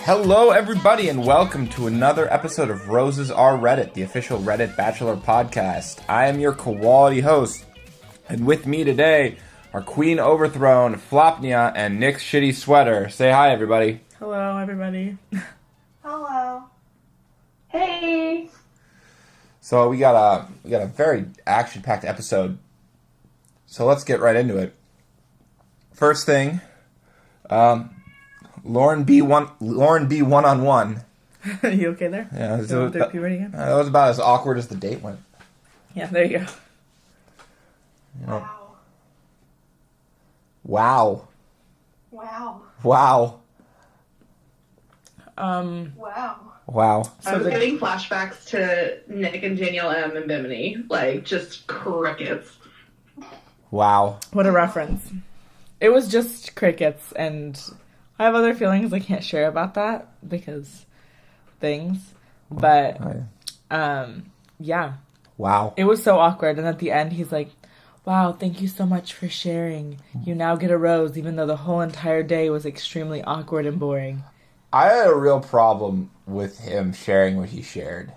Hello, everybody, and welcome to another episode of Roses Are Reddit, the official Reddit Bachelor podcast. I am your quality host, and with me today are Queen Overthrown, Flopnia and Nicksshittysweater. Say hi, everybody. Hello, everybody. Hello. Hey. So we got a very action-packed episode. So let's get right into it. First thing, Lauren B one-on-one. Are you okay there? Yeah, Going through puberty again? that was about as awkward as the date went. Yeah, there you go. You know, Wow. wow. Wow. Wow. I was getting flashbacks to Nick and Danielle M. and Bimini. Like, just crickets. Wow. What a reference. It was just crickets, and I have other feelings I can't share about that because things. But, yeah. Wow. It was so awkward, and at the end he's like, wow, thank you so much for sharing. You now get a rose, even though the whole entire day was extremely awkward and boring. I had a real problem with him sharing what he shared.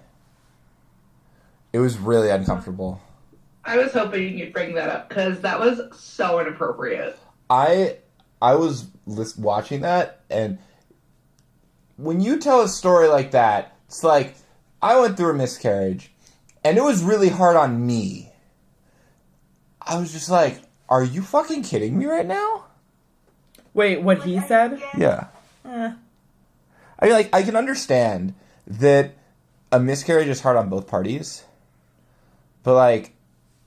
It was really uncomfortable. I was hoping you'd bring that up, because that was so inappropriate. I was watching that, and when you tell a story like that, it's like, I went through a miscarriage, and it was really hard on me. I was just like, are you fucking kidding me right now? Wait, what he said? Yeah. I mean, like, I can understand that a miscarriage is hard on both parties, but, like,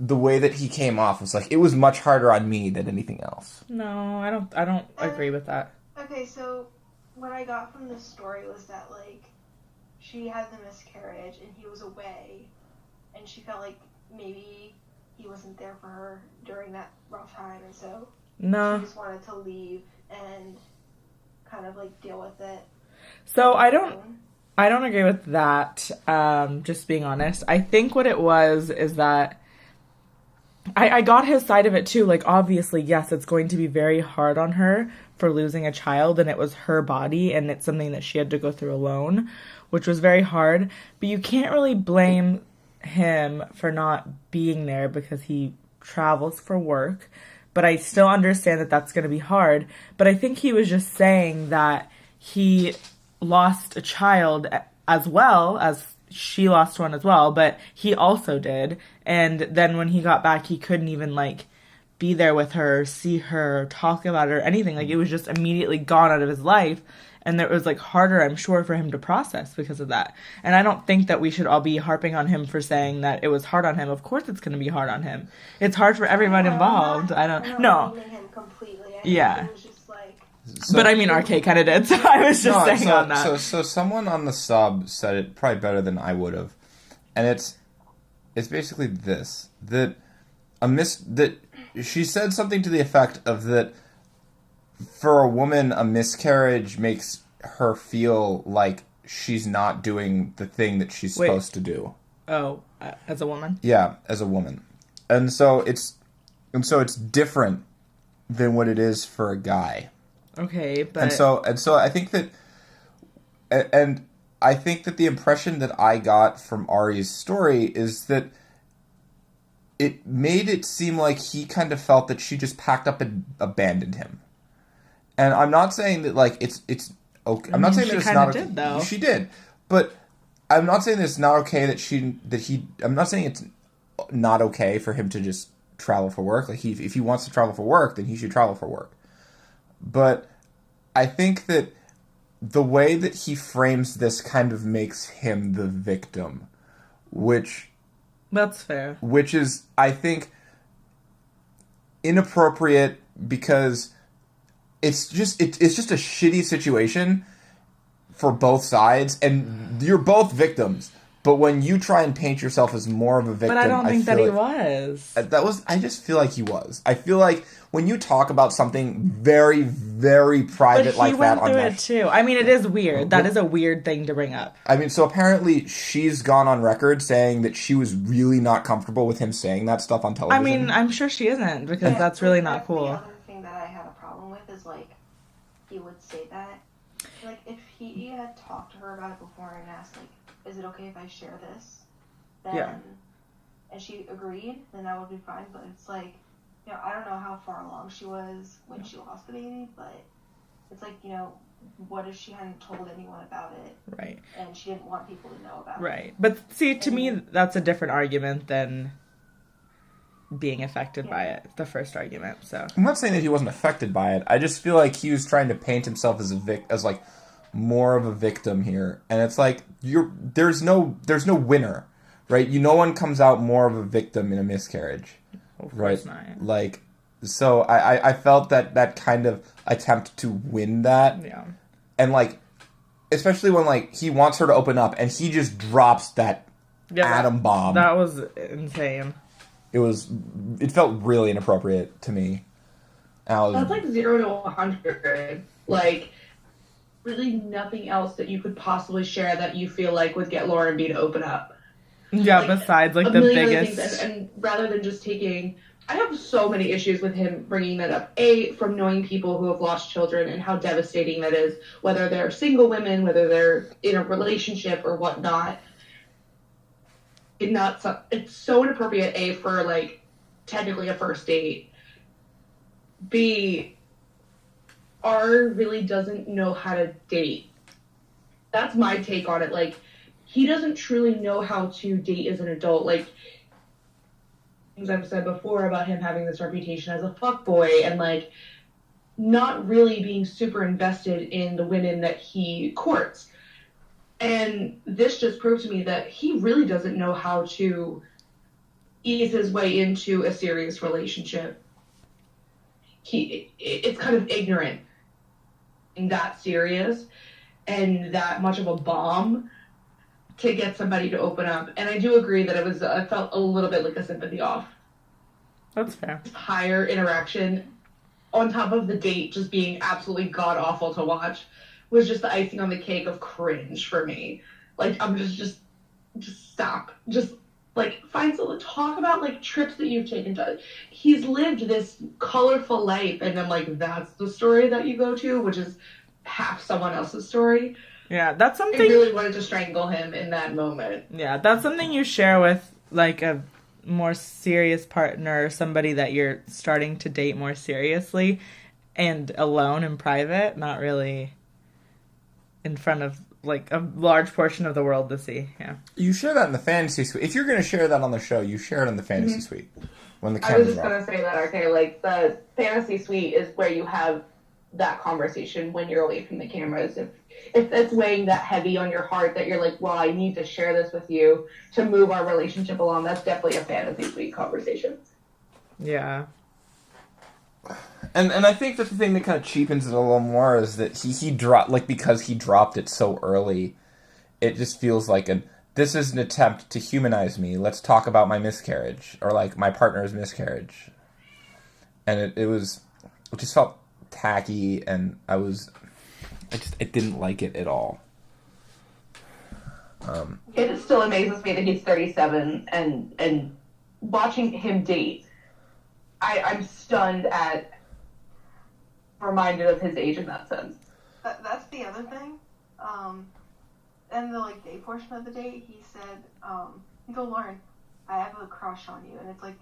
the way that he came off was like, it was much harder on me than anything else. No, I don't agree with that. Okay, so what I got from this story was that, like, she had the miscarriage and he was away, and she felt like maybe he wasn't there for her during that rough time, and so No. she just wanted to leave and kind of, like, deal with it. So I don't agree with that, just being honest. I think what it was is that I got his side of it too. Like, obviously, yes, it's going to be very hard on her for losing a child, and it was her body, and it's something that she had to go through alone, which was very hard. But you can't really blame him for not being there because he travels for work. But I still understand that that's going to be hard. But I think he was just saying that he lost a child as well as she lost one as well, but he also did. And then when he got back, he couldn't even, like, be there with her, see her, talk about her, anything. Like, it was just immediately gone out of his life. And it was, like, harder, I'm sure, for him to process because of that. And I don't think that we should all be harping on him for saying that it was hard on him. Of course it's going to be hard on him. It's hard for everyone involved. I'm not blaming him completely. I Yeah. think it was just like... But I mean, RK kind of did, so I was just saying on that. So someone on the sub said it probably better than I would have, and it's basically this, that she said something to the effect of that for a woman, a miscarriage makes her feel like she's not doing the thing that she's supposed to do. Oh, as a woman? Yeah, as a woman. And so it's different than what it is for a guy. Okay, but... And so I think that... And I think that the impression that I got from Ari's story is that it made it seem like he kind of felt that she just packed up and abandoned him. And I'm not saying that, like, it's okay. I'm not saying that it's not okay. She kind of did, though. She did. But I'm not saying that it's not okay I'm not saying it's not okay for him to just travel for work. Like, if he wants to travel for work, then he should travel for work. But I think that the way that he frames this kind of makes him the victim, which... That's fair. Which is, I think, inappropriate because it's just a shitty situation for both sides, and you're both victims. But when you try and paint yourself as more of a victim, but I don't think that he was. I just feel like he was. I feel like when you talk about something very, very private like that on he went through it too. I mean, it is weird. That is a weird thing to bring up. I mean, so apparently she's gone on record saying that she was really not comfortable with him saying that stuff on television. I mean, I'm sure she isn't, because that's really not cool. The other thing that I had a problem with is, like, he would say that. Like, if he had talked to her about it before and asked, like, is it okay if I share this? Then, Yeah. And she agreed, then that would be fine. But it's like, you know, I don't know how far along she was when she lost the baby, but it's like, you know, what if she hadn't told anyone about it? Right. And she didn't want people to know about it. Right. But see, to me, that's a different argument than being affected by it, the first argument. So I'm not saying that he wasn't affected by it. I just feel like he was trying to paint himself as as like more of a victim here, and it's like there's no winner, right? No one comes out more of a victim in a miscarriage, right? not. Like, so I felt that kind of attempt to win that, Yeah. and like especially when like he wants her to open up and he just drops that atom bomb. That was insane. It felt really inappropriate to me. That's like 0 to 100. Like, really nothing else that you could possibly share that you feel like would get Lauren B to open up. Yeah, Like, besides like a the million other biggest. things, and rather than just taking, I have so many issues with him bringing that up. From knowing people who have lost children and how devastating that is, whether they're single women, whether they're in a relationship or whatnot. It's so inappropriate, for like technically a first date. B, R really doesn't know how to date. That's my take on it. Like, he doesn't truly know how to date as an adult. Like, things I've said before about him having this reputation as a fuckboy and like not really being super invested in the women that he courts. And this just proved to me that he really doesn't know how to ease his way into a serious relationship. It's kind of ignorant and that serious and that much of a bomb to get somebody to open up. And I do agree that I felt a little bit like a sympathy off. That's fair. Higher interaction on top of the date just being absolutely god-awful to watch was just the icing on the cake of cringe for me. Like, I'm just stop. Just, like, find someone, talk about, like, trips that you've taken to. He's lived this colorful life, and then, like, that's the story that you go to, which is half someone else's story. Yeah, that's I something... really wanted to strangle him in that moment. Yeah, that's something you share with, like, a more serious partner, or somebody that you're starting to date more seriously, and alone in private, not really in front of, like, a large portion of the world to see. Yeah. You share that in the fantasy suite. If you're going to share that on the show, you share it in the fantasy suite. When the I was camera's just going to say that, okay, like, the fantasy suite is where you have that conversation when you're away from the cameras. If it's weighing that heavy on your heart that you're like, well, I need to share this with you to move our relationship along, that's definitely a fantasy suite conversation. Yeah. And I think that the thing that kind of cheapens it a little more is that he dropped, like, because he dropped it so early, it just feels like this is an attempt to humanize me. Let's talk about my miscarriage, or like my partner's miscarriage. And it just felt tacky, and I didn't like it at all. It still amazes me that he's 37 and watching him date, I'm stunned at reminded of his age in that sense. That's the other thing. And the like day portion of the date, he said, "You go, Lauren, I have a crush on you," and it's like,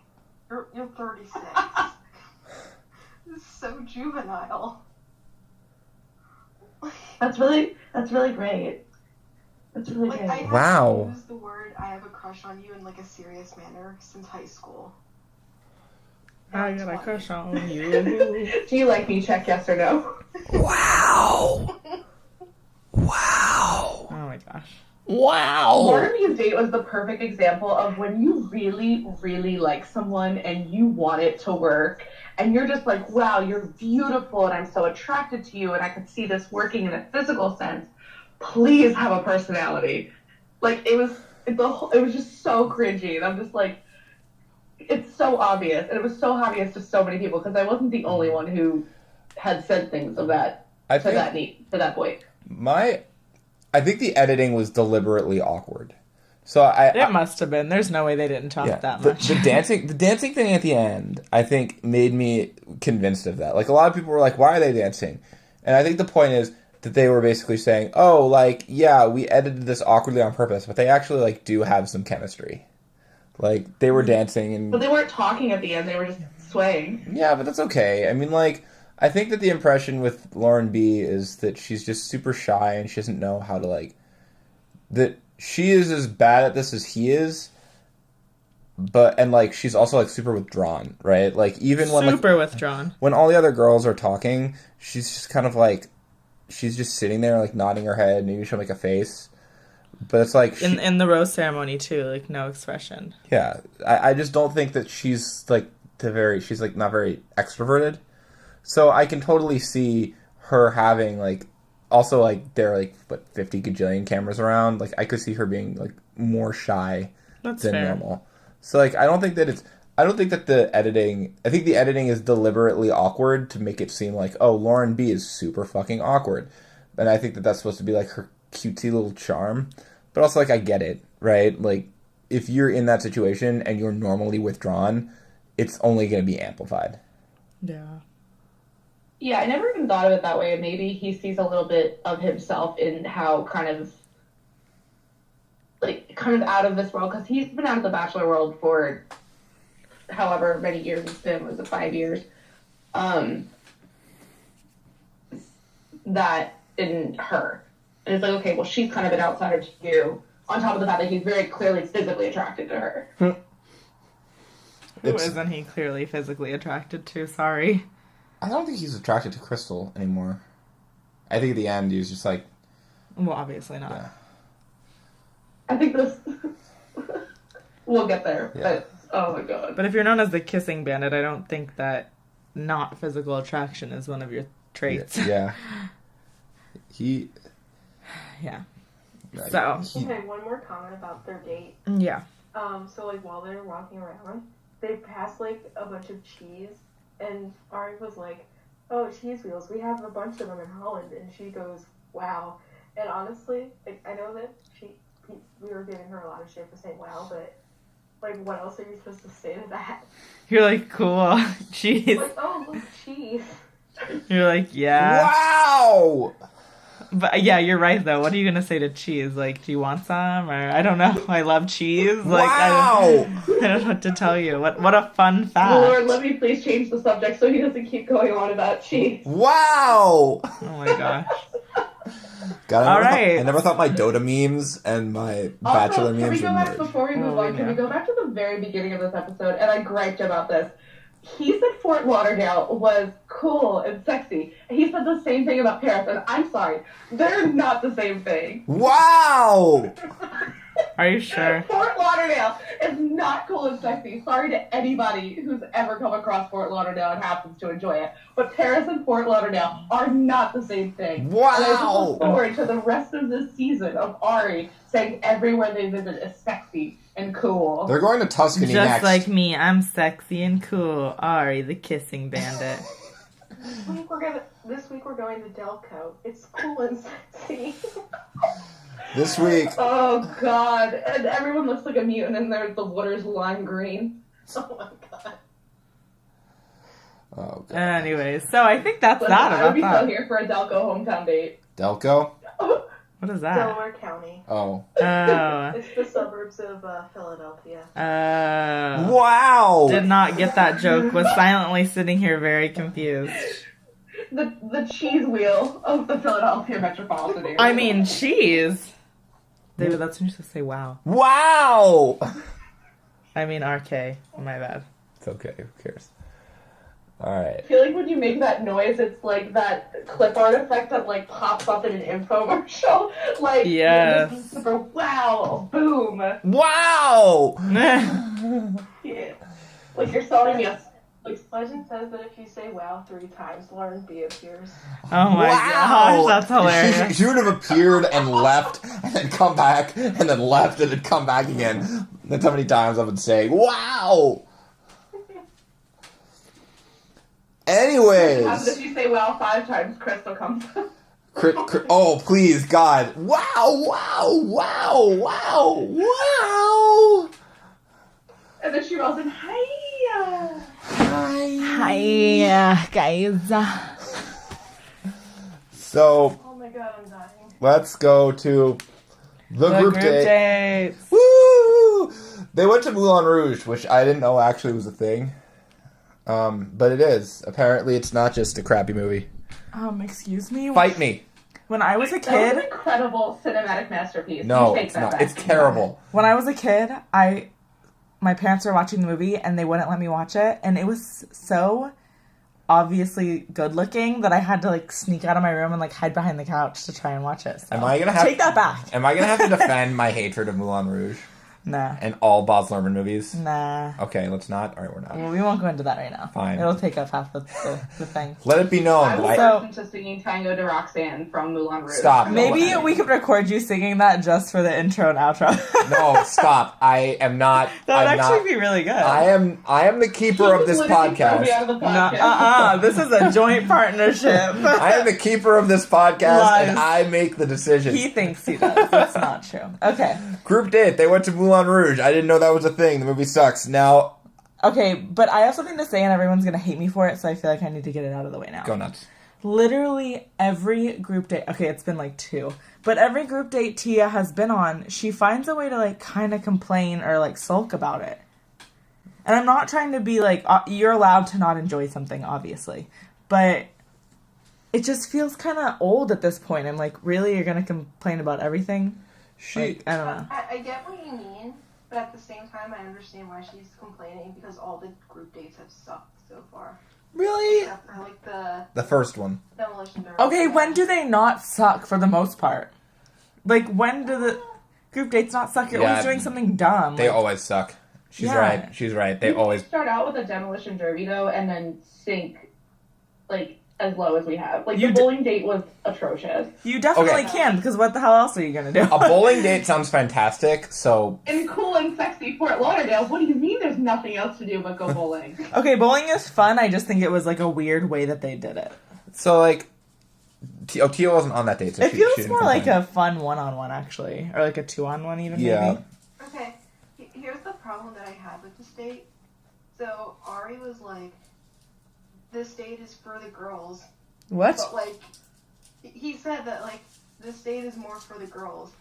you're 36. This is so juvenile. That's really great. That's really Like, great. I Wow. haven't used the word "I have a crush on you" in like a serious manner since high school. I got a crush on you. Do you like me? Check yes or no. Wow. Wow. Oh my gosh. Wow. Lauren B's date was the perfect example of when you really, really like someone and you want it to work, and you're just like, wow, you're beautiful and I'm so attracted to you and I could see this working in a physical sense. Please have a personality. Like, it was just so cringy, and I'm just like, it's so obvious, and it was so obvious to so many people because I wasn't the only one who had said things of that to that boy. I think the editing was deliberately awkward. So It must have been. There's no way they didn't talk that much. The dancing thing at the end, I think, made me convinced of that. Like, a lot of people were like, why are they dancing? And I think the point is, that they were basically saying, oh, like, yeah, we edited this awkwardly on purpose, but they actually, like, do have some chemistry. Like, they were dancing and... But they weren't talking at the end, they were just swaying. Yeah, but that's okay. I mean, like, I think that the impression with Lauren B is that she's just super shy and she doesn't know how to, like... That she is as bad at this as he is, but... And, like, she's also, like, super withdrawn, right? Like, even when... Super withdrawn. When all the other girls are talking, she's just kind of, like... She's just sitting there, like, nodding her head. Maybe she'll make a face. But it's like... In the rose ceremony, too. Like, no expression. Yeah. I just don't think that she's, like, she's, like, not very extroverted. So I can totally see her having, like... Also, like, there are, like, 50 gajillion cameras around. Like, I could see her being, like, more shy than normal. So, like, I don't think that the editing... I think the editing is deliberately awkward to make it seem like, oh, Lauren B is super fucking awkward. And I think that that's supposed to be, like, her cutesy little charm. But also, like, I get it, right? Like, if you're in that situation and you're normally withdrawn, it's only going to be amplified. Yeah. Yeah, I never even thought of it that way. Maybe he sees a little bit of himself in how kind of out of this world, because he's been out of the Bachelor world for however many years it's been. Was it 5 years? That in her. And it's like, okay, well, she's kind of an outsider to you, on top of the fact that he's very clearly physically attracted to her. Who isn't he clearly physically attracted to? Sorry. I don't think he's attracted to Krystal anymore. I think at the end he was just like... Well, obviously not. Yeah. I think this... we'll get there, Yeah. but oh my god. But if you're known as the kissing bandit, I don't think that not physical attraction is one of your traits. Yeah. He... Yeah. Like, So... Okay, one more comment about their date. Yeah. So, like, while they're walking around, they passed, like, a bunch of cheese, and Ari was like, oh, cheese wheels, we have a bunch of them in Holland, and she goes, wow. And honestly, like, I know that we were giving her a lot of shit for saying wow, but, like, what else are you supposed to say to that? You're like, cool. Cheese. Like, oh, look, cheese. You're like, yeah. Wow! But yeah, you're right though. What are you gonna say to cheese? Like, do you want some? Or I don't know. I love cheese. Like, Wow! I don't know what to tell you. What a fun fact. Lord, let me please change the subject so he doesn't keep going on about cheese. Wow! Oh my gosh. God, All right. I never thought my Dota memes and my Bachelor Can we memes go would back, merge. before we move on, can we go back to the very beginning of this episode? And I griped about this. He said Fort Lauderdale was cool and sexy. He said the same thing about Paris, and I'm sorry, they're not the same thing. Wow! Are you sure? Fort Lauderdale is not cool and sexy. Sorry to anybody who's ever come across Fort Lauderdale and happens to enjoy it. But Paris and Fort Lauderdale are not the same thing. Wow! And I just look forward to the rest of this season of Ari saying everywhere they visit is sexy and cool. They're going to Tuscany Just next. like me, I'm sexy and cool. Ari, the kissing bandit. This week we're going to Delco. It's cool and sexy. This week. Oh god. And everyone looks like a mutant and the water's lime green. Oh my god. Oh, God. Anyways, so I think that's Listen, that I about would be that. so here for a Delco hometown date. Delco? What is that? Delaware County. Oh. Oh. It's the suburbs of Philadelphia. Wow! Did not get that joke. Was silently sitting here very confused. The cheese wheel of the Philadelphia metropolitan area. I mean, cheese. David, that's when you should say wow. Wow! I mean, RK. My bad. It's okay, who cares? Alright. I feel like when you make that noise, it's like that clip art effect that like pops up in an infomercial. Like, Yes. this is super wow, boom. Wow! Yeah. Like you're selling me a. Like, Legend says that if you say wow 3 times, Lauren B appears. Oh my Wow! gosh, that's hilarious. She would have appeared and left, and then come back, and then left, and then come back again. That's how many times I've been saying, wow! Anyways. what happens if you say wow 5 times, Krystal comes. Oh, please, God. Wow, wow, wow, wow, wow! And then she rolls in, hiya! Hi, guys. So, Oh my god, God, I'm dying. Let's go to the group date. dates. Woo! They went to Moulin Rouge, which I didn't know actually was a thing. But it is. Apparently, it's not just a crappy movie. Excuse me? Fight me. When I was a That was kid... an incredible cinematic masterpiece. No, You take it's that not. back. It's terrible. When I was a kid, my parents were watching the movie, and they wouldn't let me watch it, and it was so obviously good looking that I had to, like, sneak out of my room and, like, hide behind the couch to try and watch it. So. Am I gonna have Take that back. Am I gonna have to defend my hatred of Moulin Rouge Nah. and all Baz Luhrmann movies? Nah. Okay, let's not. All right, we're not. Well, we won't go into that right now. Fine. It'll take up half the thing. Let it be known I that was I. So- listening to singing Tango de Roxanne from Moulin Rouge. Stop. Maybe No, we could record you singing that just for the intro and outro. No, stop. I am not. That would I'm actually not, be really good. I am the keeper of this podcast. Out of the No, podcast. this is a joint partnership. I am the keeper of this podcast, Lies. and I make the decisions. He thinks he does. That's not true. Okay. Group date. They went to Moulin Rouge. I didn't know that was a thing. The movie sucks. Now, Okay, but I have something to say and everyone's going to hate me for it, so I feel like I need to get it out of the way now. go nuts. Literally every group date, okay, it's been like 2, but every group date Tia has been on, she finds a way to like kind of complain or like sulk about it. And I'm not trying to be like, you're allowed to not enjoy something, obviously, but it just feels kind of old at this point. I'm like, really, you're going to complain about everything? Like, I don't know. I get what you mean, but at the same time, I understand why she's complaining because all the group dates have sucked so far. Really? Except for like the The first one. Demolition Derby. Okay, when do they not suck for the most part? Like, when do the group dates not suck? You're Yeah, always doing something dumb. They like, always suck. She's Yeah. right. She's right. They You always. start out with a demolition derby though, and then sink like as low as we have. Like You the d- bowling date was atrocious. You definitely Okay. can, because what the hell else are you going to do? A bowling date sounds fantastic. So In cool and sexy Fort Lauderdale, what do you mean there's nothing else to do but go bowling? Okay, bowling is fun. I just think it was like a weird way that they did it. like. Tia wasn't on that date. So It she feels didn't more like complain. a fun one-on-one, actually. Or like a 2-on-1 even, Yeah. maybe. Okay, here's the problem that I had with this date. So Ari was like, "This date is for the girls," What? but like, he said that like this date is more for the girls,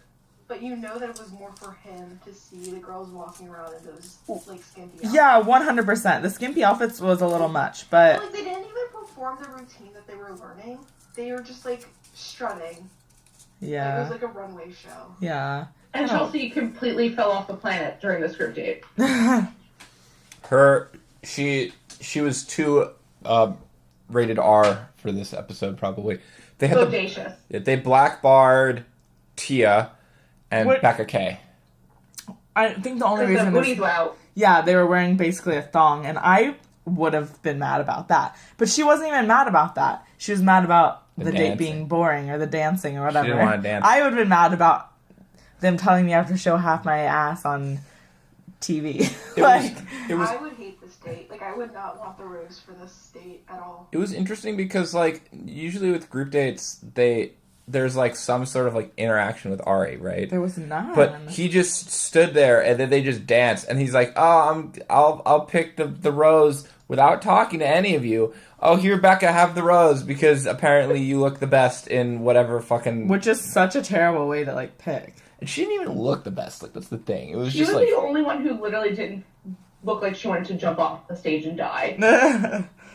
but you know that it was more for him to see the girls walking around in those like skimpy outfits. Yeah, 100%. The skimpy outfits was a little much, but Like they didn't even perform the routine that they were learning. They were just like strutting. Like, it yeah. was like a runway show. Yeah. And Chelsea completely fell off the planet during this group date. She was too rated R for this episode probably. They had Bodacious. they blackbarred Tia and What- Becca K. I think the only Because the reason booties is, were out. yeah, they were wearing basically a thong, and I would have been mad about that. But she wasn't even mad about that. She was mad about the date dancing. being boring or the dancing or whatever. didn't wanna dance. I would have been mad about them telling me I have to show half my ass on TV. It was I would hate this date. Like I would not want the rose for this date at all. it was interesting because like usually with group dates there's like some sort of like interaction with Ari, right? there was none. But he just stood there and then they just danced and he's like, "Oh, I'll pick the rose without talking to any of you. Oh, here, Becca, have the rose because apparently you look the best in whatever fucking." Which is such a terrible way to like pick. And she didn't even look the best. Like that's the thing. It was She just was like the only one who literally didn't look like she wanted to jump off the stage and die.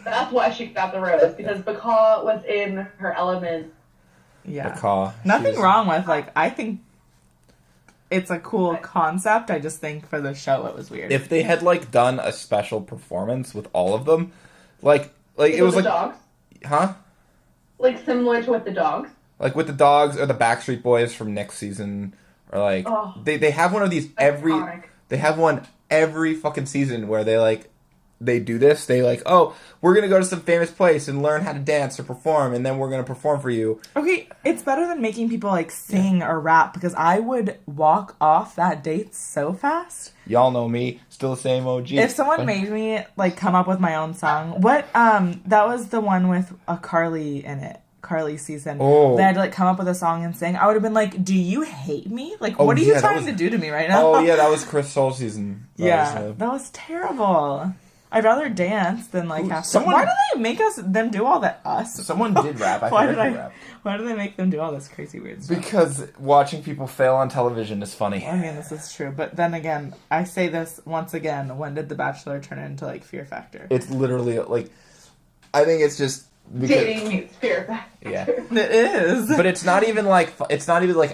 That's why she got the rose, because Bacall was in her element. Yeah. Becca. Nothing She was- wrong with like I think it's a cool concept. I just think for the show it was weird. If they had like done a special performance with all of them, like it was the like, dogs. huh? Like similar to with the dogs. Like with the dogs or the Backstreet Boys from next season, or like Oh. they have one of these every Iconic. they have one every fucking season where they do this. They like, "Oh, we're gonna go to some famous place and learn how to dance or perform, and then we're gonna perform for you." Okay, it's better than making people like sing or rap because I would walk off that date so fast. Y'all know me, still the same OG. If someone But- made me like come up with my own song, what that was the one with a Carly in it. Carly season. Oh. They had to like come up with a song and sing. I would have been like, "Do you hate me? Like, Oh, what are yeah, you that trying was- to do to me right now?" Oh yeah, that was Krystal season. yeah, that was terrible. I'd rather dance than like have to. Why do they make them do all that? Someone did rap. Why do they make them do all this crazy weird stuff? Because watching people fail on television is funny. I mean, this is true. But then again, I say this once again. When did The Bachelor turn into like Fear Factor? It's literally like, I think it's just dating meets Fear Factor. Yeah, it is. But it's not even like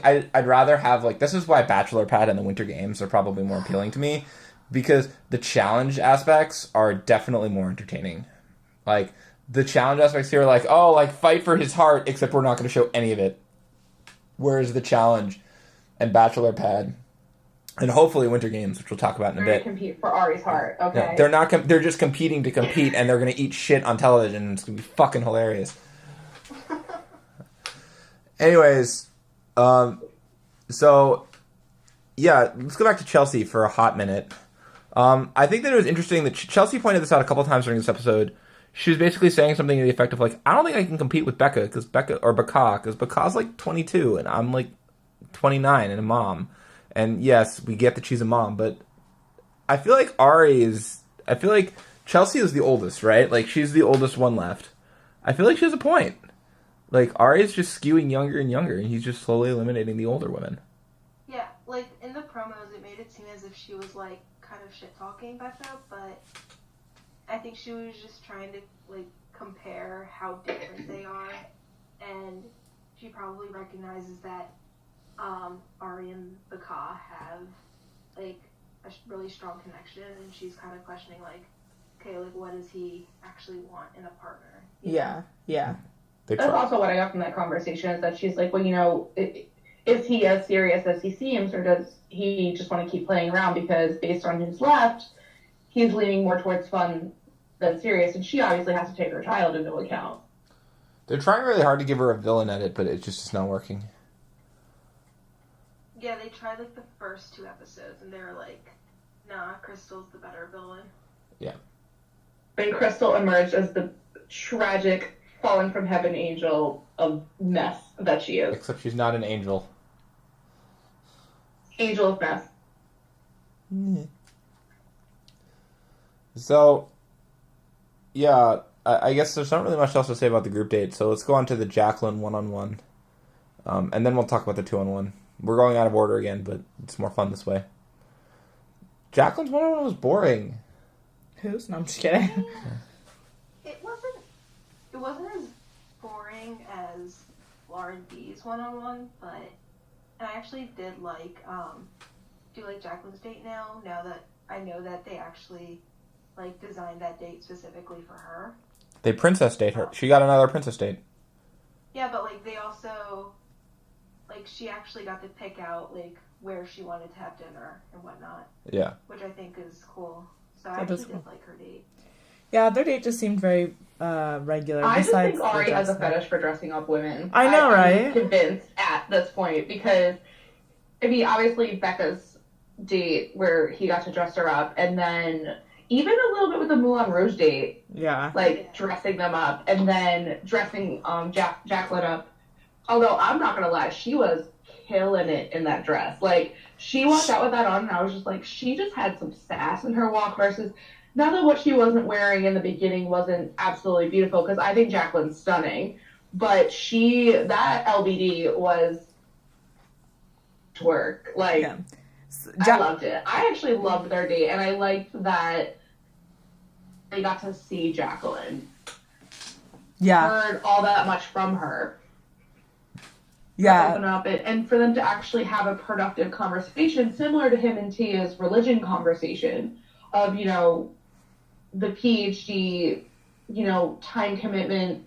I'd rather have like, this is why Bachelor Pad and the Winter Games are probably more appealing to me. Because the challenge aspects are definitely more entertaining. Like, the challenge aspects here are like, oh, like, fight for his heart, except we're not going to show any of it. Whereas the challenge and Bachelor Pad, and hopefully Winter Games, which we'll talk about in a bit. Compete for Ari's heart, okay. No, they're just competing to compete, and they're going to eat shit on television, and it's going to be fucking hilarious. Anyways, so, yeah, let's go back to Chelsea for a hot minute. I think that it was interesting that Chelsea pointed this out a couple times during this episode. She was basically saying something to the effect of, like, I don't think I can compete with Becca's like 22, and I'm, like, 29 and a mom. And, yes, we get that she's a mom, but I feel like Chelsea is the oldest, right? Like, she's the oldest one left. I feel like she has a point. Like, Ari's just skewing younger and younger, and he's just slowly eliminating the older women. Yeah, like, in the promos, it made it seem as if she was, like, kind of shit-talking Becca, but I think she was just trying to, like, compare how different they are, and she probably recognizes that Ari and Becca have, like, a really strong connection, and she's kind of questioning, like, okay, like, what does he actually want in a partner? Yeah. That's also what I got from that conversation, is that she's like, well, you know, is he as serious as he seems, or does he just want to keep playing around? Because based on who's left, he's leaning more towards fun than serious, and she obviously has to take her child into account. They're trying really hard to give her a villain edit, but it's just not working. Yeah, they tried, like, the first 2 episodes, and they were like, nah, Krystal's the better villain. Yeah. And Krystal emerged as the tragic, falling from heaven angel of mess that she is. Except she's not an angel. Angel of mess. So, yeah, I guess there's not really much else to say about the group date, so let's go on to the Jacqueline one-on-one. And then we'll talk about the 2-on-1. We're going out of order again, but it's more fun this way. Jacqueline's one-on-one was boring. Whose? No, I'm just kidding. It wasn't as boring as Lauren B's one-on-one, but I actually did like Jacqueline's date now that I know that they actually, like, designed that date specifically for her. They princess date her. She got another princess date. Yeah, but, like, they also, like, she actually got to pick out, like, where she wanted to have dinner and whatnot. Yeah. Which I think is cool. So I actually did like her date. Yeah, their date just seemed very regular. I just think Ari has a fetish for dressing up women. I know, right? I'm convinced at this point, because, I mean, obviously Becca's date where he got to dress her up, and then even a little bit with the Moulin Rouge date. Yeah. Like, dressing them up, and then dressing Jacqueline up. Although, I'm not gonna lie, she was killing it in that dress. Like, she walked out with that on, and I was just like, she just had some sass in her walk, versus, not that what she wasn't wearing in the beginning wasn't absolutely beautiful, because I think Jacqueline's stunning, but that LBD was twerk. Like, yeah. I loved it. I actually loved their date, and I liked that they got to see Jacqueline. Yeah. Heard all that much from her. Yeah. Open up and for them to actually have a productive conversation, similar to him and Tia's religion conversation of, you know, the PhD, you know, time commitment,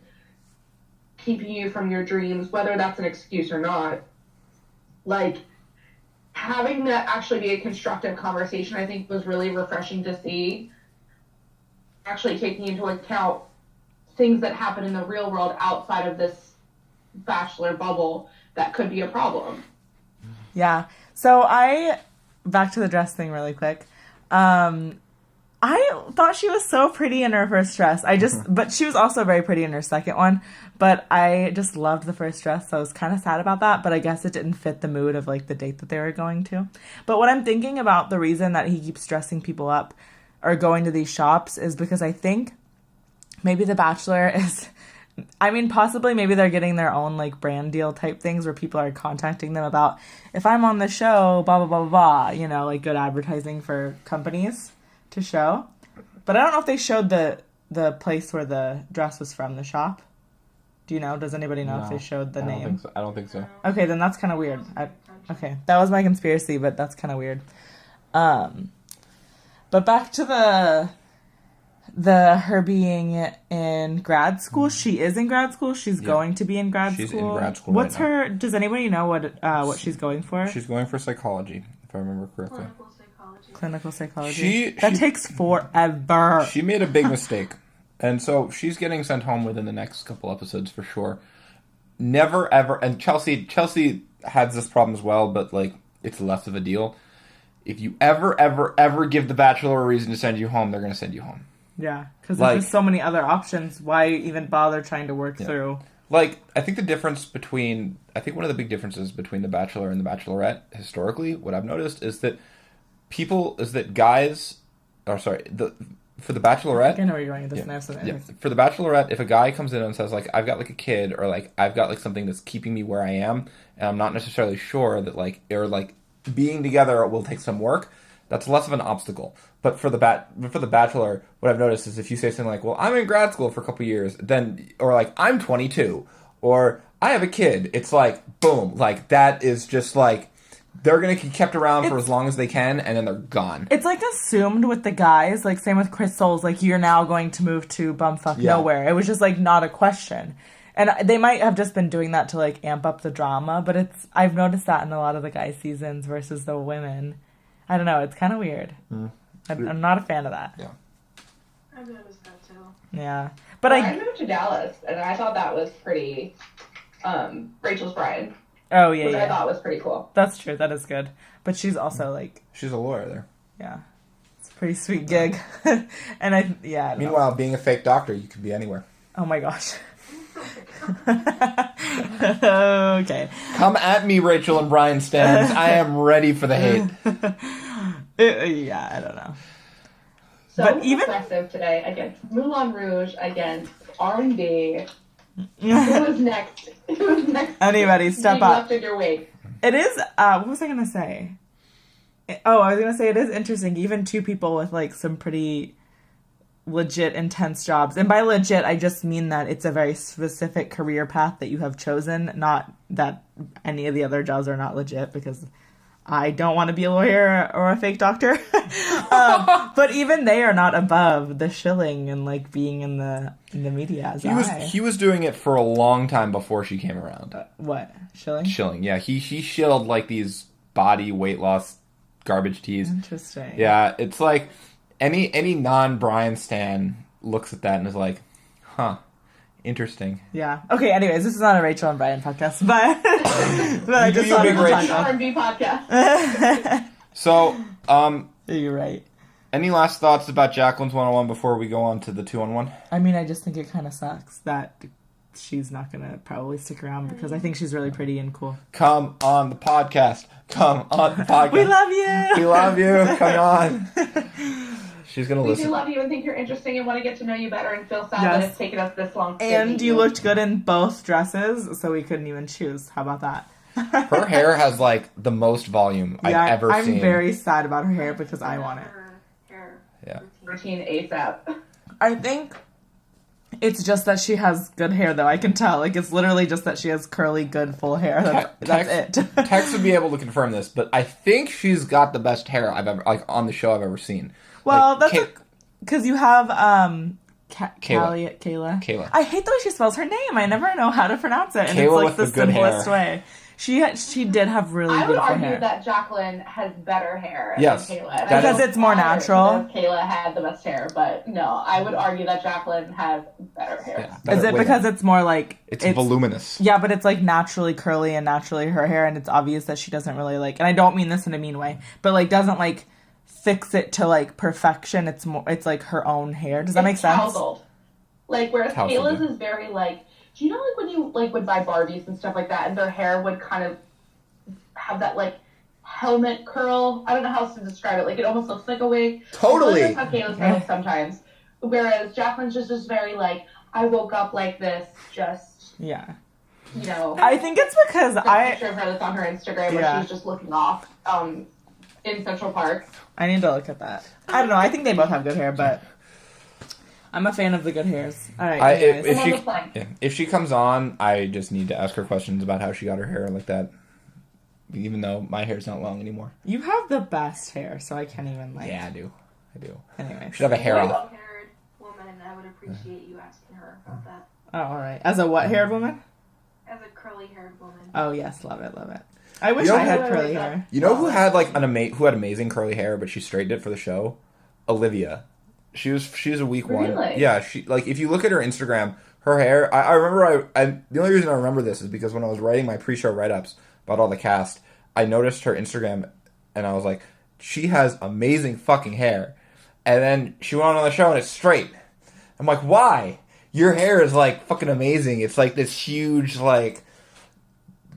keeping you from your dreams, whether that's an excuse or not. Like, having that actually be a constructive conversation, I think, was really refreshing to see. Actually taking into account things that happen in the real world outside of this Bachelor bubble that could be a problem. Yeah. So back to the dress thing really quick. I thought she was so pretty in her first dress. But she was also very pretty in her second one. But I just loved the first dress, so I was kind of sad about that. But I guess it didn't fit the mood of, like, the date that they were going to. But what I'm thinking about the reason that he keeps dressing people up, are going to these shops is because I think maybe The Bachelor is, I mean, possibly maybe they're getting their own like brand deal type things where people are contacting them about, if I'm on the show, blah, blah, blah, blah, you know, like good advertising for companies to show. But I don't know if they showed the place where the dress was from, the shop. Do you know? Does anybody know if they showed the name? I don't think so. Okay, then that's kind of weird. Okay, that was my conspiracy, but that's kind of weird. But back to the her being in grad school. She is in grad school. She's going to be in grad school. She's in grad school. What's her? Does anybody know what she's going for? She's going for psychology, if I remember correctly. Clinical psychology. That takes forever. She made a big mistake. And so she's getting sent home within the next couple episodes for sure. Never ever, and Chelsea has this problem as well, but like it's less of a deal. If you ever give The Bachelor a reason to send you home, they're going to send you home. Yeah, because there's so many other options. Why even bother trying to work through? Like, I think one of the big differences between The Bachelor and The Bachelorette, historically, what I've noticed is that for The Bachelorette... I know where you're going with this. For The Bachelorette, if a guy comes in and says, like, I've got, like, a kid, or, like, I've got, like, something that's keeping me where I am, and I'm not necessarily sure that, like, or, like, being together will take some work, that's less of an obstacle. But for The Bachelor, what I've noticed is if you say something like, well, I'm in grad school for a couple years, then, or, like, I'm 22, or I have a kid, it's like, boom, like, that is just, like... They're going to be kept around for as long as they can, and then they're gone. It's, like, assumed with the guys. Like, same with Krystal's. Like, you're now going to move to bumfuck nowhere. It was just, like, not a question. And they might have just been doing that to, like, amp up the drama. But I've noticed that in a lot of the guys' seasons versus the women. I don't know. It's kind of weird. I'm not a fan of that. Yeah. I've noticed that, too. Yeah. But I moved to Dallas, and I thought that was pretty... Rachel's bride. Oh, yeah, which I thought was pretty cool. That's true. That is good. But she's also, like... She's a lawyer there. Yeah. It's a pretty sweet gig. And I don't Meanwhile, being a fake doctor, you could be anywhere. Oh, my gosh. Okay. Come at me, Rachel and Brian stands. I am ready for the hate. I don't know. So but impressive today against Moulin Rouge, against R&B. Who was next? Anybody, step up. Left in your wake. It is, what was I going to say? I was going to say it is interesting. Even two people with, like, some pretty legit, intense jobs. And by legit, I just mean that it's a very specific career path that you have chosen. Not that any of the other jobs are not legit, because I don't want to be a lawyer or a fake doctor. But even they are not above the shilling and, like, being in the media as he was doing it for a long time before she came around. What? Shilling? Shilling, yeah. He shilled, like, these body weight loss garbage teas. Interesting. Yeah, it's like any non-Brian stan looks at that and is like, huh. Interesting. Yeah. Okay, anyways, this is not a Rachel and Brian podcast, but I just thought it was an R&B podcast. So, you're right. Any last thoughts about Jacqueline's 101 before we go on to the 2-on-1? I mean, I just think it kind of sucks that she's not going to probably stick around because I think she's really pretty and cool. Come on the podcast. Come on the podcast. We love you. We love you. Come on. She's going to listen. We do love you and think you're interesting and want to get to know you better and feel sad that it's taken us this long. And you looked good in both dresses, so we couldn't even choose. How about that? Her hair has, like, the most volume I've ever seen. I'm very sad about her hair because I want it. Yeah. Routine ASAP. I think it's just that she has good hair, though. I can tell. Like, it's literally just that she has curly, good, full hair. That's it. Tex would be able to confirm this, but I think she's got the best hair I've ever, like, on the show I've ever seen. Well, like, that's because you have Kayla. I hate the way she spells her name. I never know how to pronounce it, and Kayla it's like the simplest way. She did have really beautiful hair. I would argue that Jacqueline has better hair than Kayla. Because it's more natural. Kayla had the best hair, but no, I would argue that Jacqueline has better hair. Yeah, is it because it's more like... It's voluminous. Yeah, but it's like naturally curly and naturally her hair, and it's obvious that she doesn't really like... And I don't mean this in a mean way, but like doesn't like fix it to like perfection. It's like her own hair. Does that make sense? Tousled. Like, whereas Kayla's is very like... Do you know, like, when you, like, would buy Barbies and stuff like that, and their hair would kind of have that, like, helmet curl. I don't know how else to describe it. Like, it almost looks like a wig. Totally. That's how Kayla's hair looks sometimes. Whereas Jacqueline's just very, like, I woke up like this, just, Yeah. you know. I think it's because There's a picture of her that's on her Instagram where she's just looking off in Central Park. I need to look at that. I don't know. I think they both have good hair, but I'm a fan of the good hairs. All right. If she comes on, I just need to ask her questions about how she got her hair like that. Even though my hair's not long anymore. You have the best hair, so I can't even like. Yeah, I do. Anyway. Should have a hair off. Haired woman, and I would appreciate you asking her about that. Oh, all right. As a what-haired woman? As a curly-haired woman. Oh yes, love it. I wish I had curly hair. You know who had like who had amazing curly hair, but she straightened it for the show? Olivia. She was a weak one. Yeah, she like if you look at her Instagram, her hair. I remember the only reason I remember this is because when I was writing my pre-show write-ups about all the cast, I noticed her Instagram, and I was like, she has amazing fucking hair. And then she went on the show and it's straight. I'm like, why? Your hair is like fucking amazing. It's like this huge like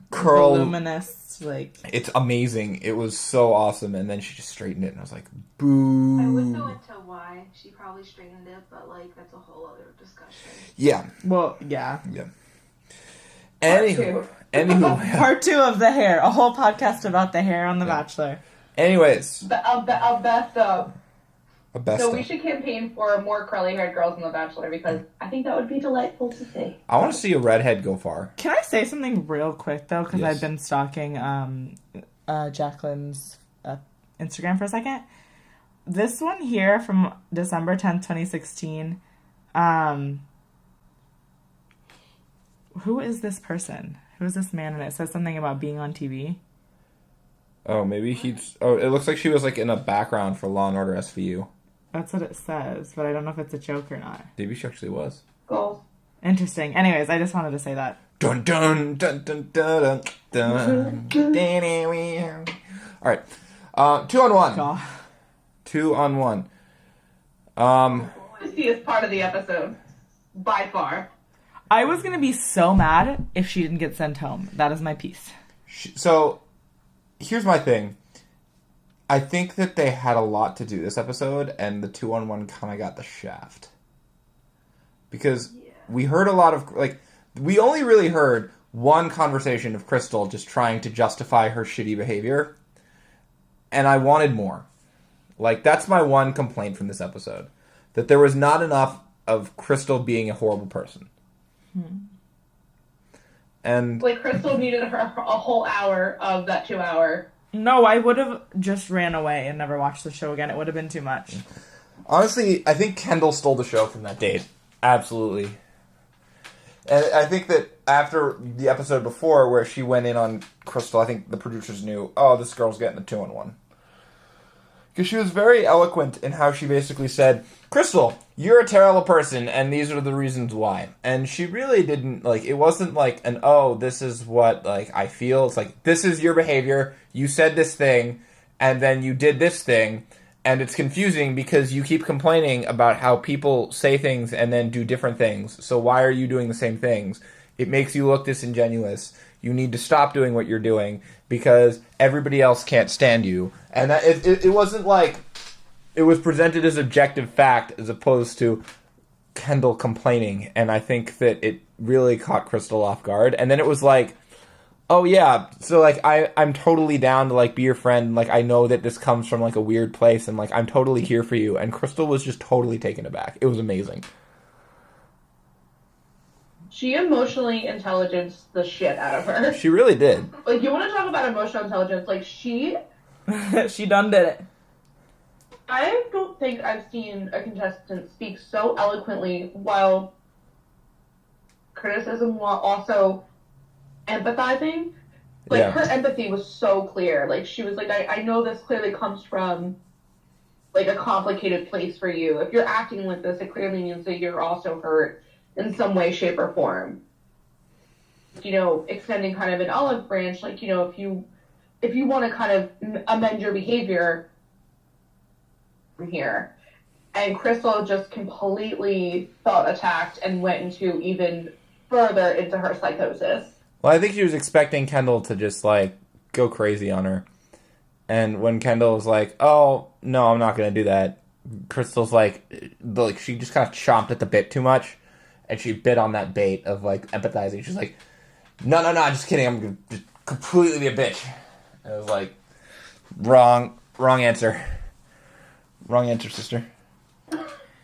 curl, voluminous. Like, it's amazing. It was so awesome, and then she just straightened it, and I was like, "Boo!" I would go into why she probably straightened it, but like that's a whole other discussion. Yeah. Well, yeah. Anywho, Part 2 of the hair. A whole podcast about the hair on The Bachelor. Anyways, A best of. A best So of. we should campaign for more curly-haired girls in The Bachelor because I think that would be delightful to see. I want to see a redhead go far. Can I say something real quick, though? Because Yes. I've been stalking Jacqueline's Instagram for a second. This one here from December 10th, 2016. Who is this person? Who is this man? And it says something about being on TV. Oh, maybe he's... Oh, it looks like she was like in a background for Law & Order SVU. That's what it says, but I don't know if it's a joke or not. Maybe she actually was. Goals. Interesting. Anyways, I just wanted to say that. Dun dun dun dun dun dun dun. All right, 2-on-1. God. 2-on-1. Is part of the episode, by far. I was gonna be so mad if she didn't get sent home. That is my piece. So, here's my thing. I think that they had a lot to do this episode, and the 2-on-1 kind of got the shaft. Because we heard a lot of, like, we only really heard one conversation of Krystal just trying to justify her shitty behavior, and I wanted more. Like, that's my one complaint from this episode. That there was not enough of Krystal being a horrible person. And Like, Krystal needed a whole hour of that 2 hour. No, I would have just ran away and never watched the show again. It would have been too much. honestly, I think Kendall stole the show from that date. Absolutely. And I think that after the episode before where she went in on Krystal, I think the producers knew, oh, this girl's getting a 2-on-1. Because she was very eloquent in how she basically said, Krystal, you're a terrible person, and these are the reasons why. And she really didn't, like, it wasn't like an, oh, this is what, like, I feel. It's like, this is your behavior, you said this thing, and then you did this thing, and it's confusing because you keep complaining about how people say things and then do different things. So why are you doing the same things? It makes you look disingenuous. You need to stop doing what you're doing because everybody else can't stand you. And that, it wasn't like it was presented as objective fact as opposed to Kendall complaining. And I think that it really caught Krystal off guard. And then it was like, oh yeah, so like I'm totally down to like be your friend. Like I know that this comes from like a weird place and like I'm totally here for you. And Krystal was just totally taken aback. It was amazing. She emotionally intelligenced the shit out of her. She really did. Like, you want to talk about emotional intelligence? Like, she done did it. I don't think I've seen a contestant speak so eloquently while criticism while also empathizing. Like, Yeah. her empathy was so clear. Like, she was like, I know this clearly comes from, like, a complicated place for you. If you're acting like this, it clearly means that you're also hurt in some way, shape, or form. You know, extending kind of an olive branch, like, you know, if you want to kind of amend your behavior from here. And Krystal just completely felt attacked and went into even further into her psychosis. Well, I think she was expecting Kendall to just, like, go crazy on her. And when Kendall was like, "Oh no, I'm not gonna do that," Krystal's like she just kind of chomped at the bit too much, and she bit on that bait of like empathizing. She's like, "No, just kidding. I'm gonna just completely be a bitch." And it was like, wrong answer, sister.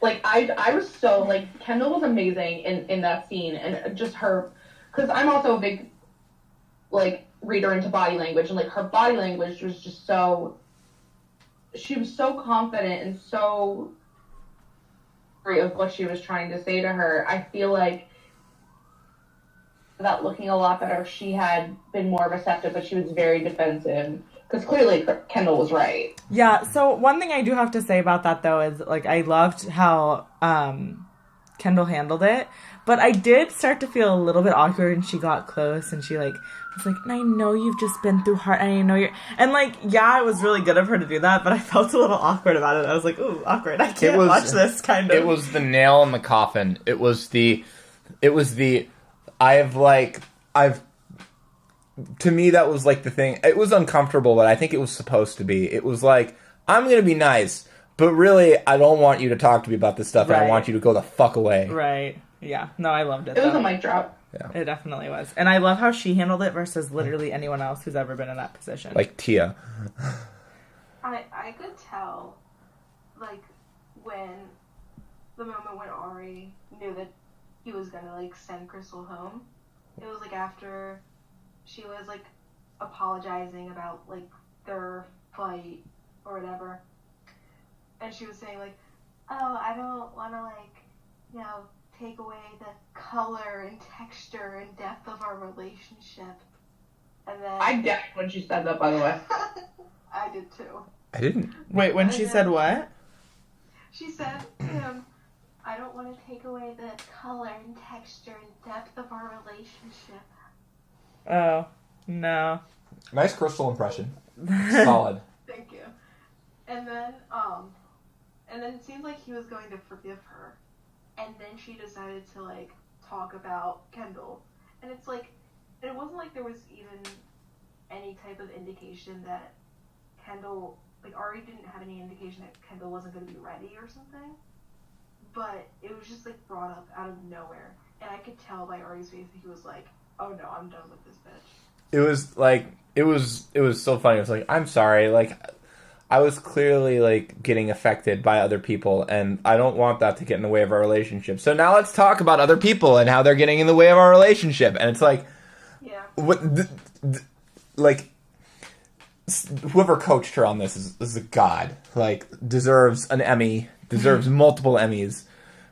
Like, I was so, like, Kendall was amazing in that scene, and just her, because I'm also a big, like, reader into body language, and, like, her body language was just so, she was so confident and so free of what she was trying to say to her. I feel like that looking a lot better if she had been more receptive, but she was very defensive. Because clearly Kendall was right. Yeah, so one thing I do have to say about that, though, is, like, I loved how Kendall handled it. But I did start to feel a little bit awkward when she got close and she, like, was like, and I know you've just been through hard, and I know you're... And, like, yeah, it was really good of her to do that, but I felt a little awkward about it. I was like, ooh, awkward. I can't watch this, kind of. It was the nail in the coffin. It was the... To me, that was, like, the thing. It was uncomfortable, but I think it was supposed to be. It was like, I'm going to be nice, but really, I don't want you to talk to me about this stuff, right. And I want you to go the fuck away. Right. Yeah. No, I loved it. It was a mic drop. Yeah. It definitely was. And I love how she handled it versus literally anyone else who's ever been in that position. Like Tia. I could tell, like, when the moment when Ari knew that he was going to, like, send Krystal home, it was, like, after... she was, like, apologizing about, like, their fight or whatever. And she was saying, like, oh, I don't want to, like, you know, take away the color and texture and depth of our relationship. And then... I gasped when she said that, by the way. I did, too. I didn't. Wait, when she said what? She said to him, I don't want to take away the color and texture and depth of our relationship. Oh, no. Nice Krystal impression. Solid. Thank you. And then it seemed like he was going to forgive her. And then she decided to, like, talk about Kendall. And it's like, it wasn't like there was even any type of indication that Kendall, like, Ari didn't have any indication that Kendall wasn't going to be ready or something. But it was just, like, brought up out of nowhere. And I could tell by Ari's face that he was like, oh no, I'm done with this bitch. It was like, it was so funny. It was like, I'm sorry, like, I was clearly, like, getting affected by other people, and I don't want that to get in the way of our relationship. So now let's talk about other people and how they're getting in the way of our relationship. And it's like, yeah, like, whoever coached her on this is a god. Like, deserves an Emmy, deserves multiple Emmys,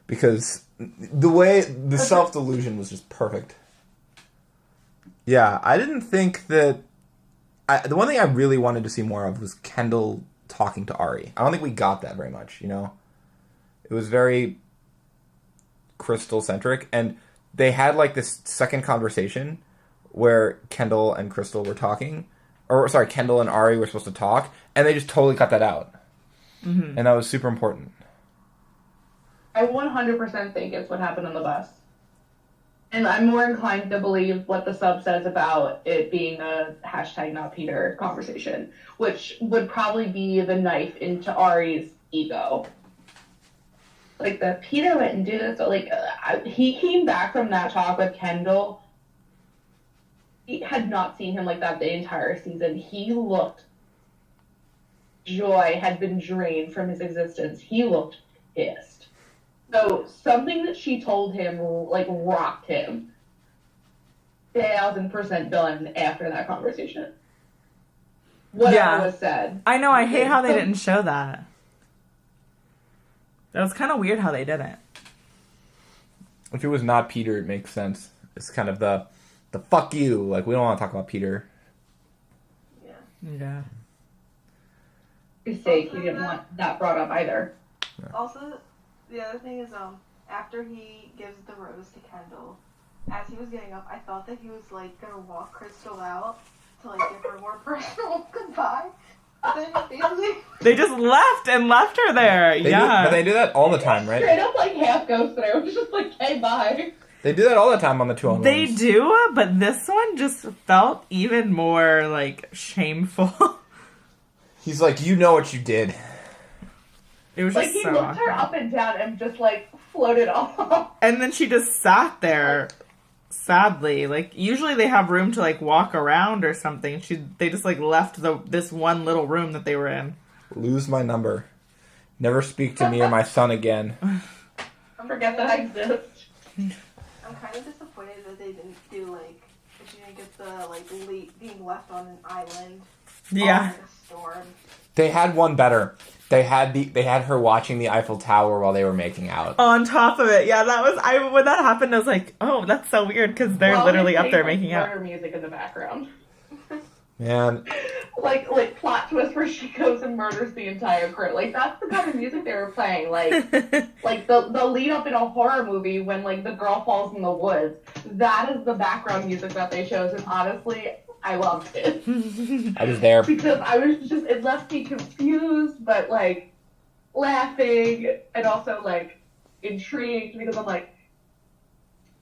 because the way, the self-delusion was just perfect. Yeah, I didn't think that... the one thing I really wanted to see more of was Kendall talking to Ari. I don't think we got that very much, you know? It was very Krystal-centric, and they had, like, this second conversation where Kendall and Krystal were talking. Or, sorry, Kendall and Ari were supposed to talk, and they just totally cut that out. Mm-hmm. And that was super important. I 100% think it's what happened on the bus. And I'm more inclined to believe what the sub says about it being a hashtag not Peter conversation, which would probably be the knife into Ari's ego. Like, the Peter went and did this, so, like, he came back from that talk with Kendall. He had not seen him like that the entire season. He looked... joy had been drained from his existence. He looked pissed. So, something that she told him, like, rocked him. 1,000% done after that conversation. Whatever was said. I know, I hate how they didn't show that. That was kind of weird how they did it. If it was not Peter, it makes sense. It's kind of the fuck you. Like, we don't want to talk about Peter. Yeah. His sake, he didn't want that brought up either. Yeah. Also, the other thing is, after he gives the rose to Kendall, as he was getting up, I thought that he was, like, gonna walk Krystal out to, like, give her a more personal goodbye. But then he basically... They just left her there. But they do that all the time, right? Straight up, like, half goes through. It's just like, hey, bye. They do that all the time on the 2-on-1s. They do, but this one just felt even more, like, shameful. He's like, you know what you did. It was Like, just he so looked her awkward. up and down and just, like, floated off. And then she just sat there, sadly. Like, usually they have room to, like, walk around or something. They just, like, left this one little room that they were in. Lose my number. Never speak to me or my son again. Forget that I exist. I'm kind of disappointed that they didn't do, like, that she didn't get the, like, being left on an island. Yeah. In a storm. They had one better. They had her watching the Eiffel Tower while they were making out. On top of it. Yeah, when that happened, I was like, oh, that's so weird, because they're literally up there making out. Murder music in the background. Man. Like plot twist where she goes and murders the entire crew. Like, that's the kind of music they were playing. Like the lead up in a horror movie when, like, the girl falls in the woods. That is the background music that they chose, and honestly, I loved it. I was there. Because it left me confused, but, like, laughing, and also, like, intrigued, because I'm like,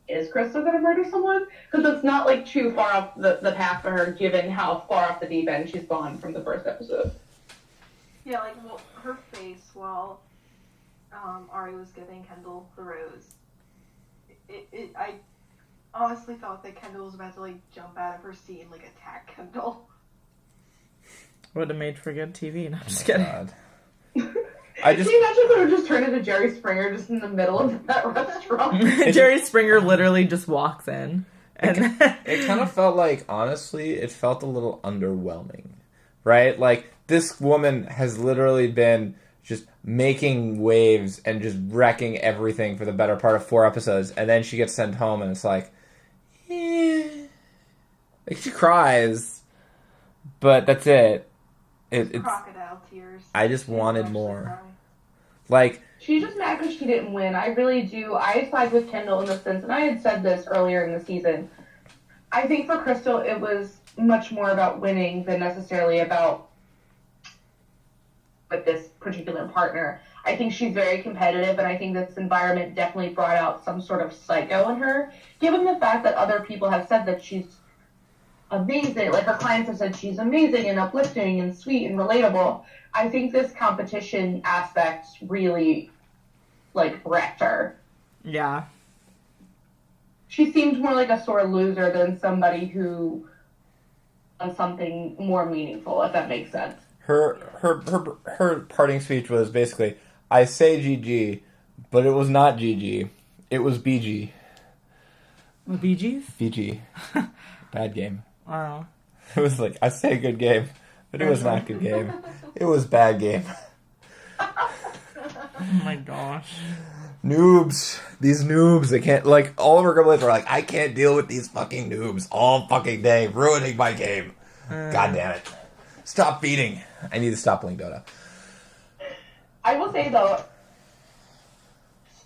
is Krystal gonna murder someone? Because it's not, like, too far off the path for her, given how far off the deep end she's gone from the first episode. Yeah, like, well, her face while Ari was giving Kendall the rose. I honestly thought that Kendall was about to, like, jump out of her seat and, like, attack Kendall. Would have made for good TV. No, I'm just Oh kidding. God. Can you imagine if it would just turn into Jerry Springer just in the middle of that restaurant? Jerry Springer literally just walks in. And It kind of felt like, honestly, it felt a little underwhelming, right? Like, this woman has literally been just making waves and just wrecking everything for the better part of 4 episodes, and then she gets sent home, and it's like, like, she cries, but that's it. It's crocodile tears. I just She didn't wanted actually more. cry. Like, She's just mad because she didn't win. I really do. I side with Kendall in the sense, and I had said this earlier in the season. I think for Krystal, it was much more about winning than necessarily about with this particular partner. I think she's very competitive, and I think this environment definitely brought out some sort of psycho in her, given the fact that other people have said that she's amazing. Like, her clients have said she's amazing and uplifting and sweet and relatable. I think this competition aspect really, like, wrecked her. yeah. She seemed more like a sore loser than somebody who done something more meaningful, if that makes sense. her parting speech was basically, I say GG, but it was not GG. It was BG. The Bee Gees? BG. Bad game. Oh. It was like, I say good game, but it was not good game. It was bad game. Oh my gosh. Noobs. These noobs, they can't, like, all of her complaints were like, I can't deal with these fucking noobs all fucking day, ruining my game. God damn it. Stop feeding. I need to stop playing Dota. I will say, though,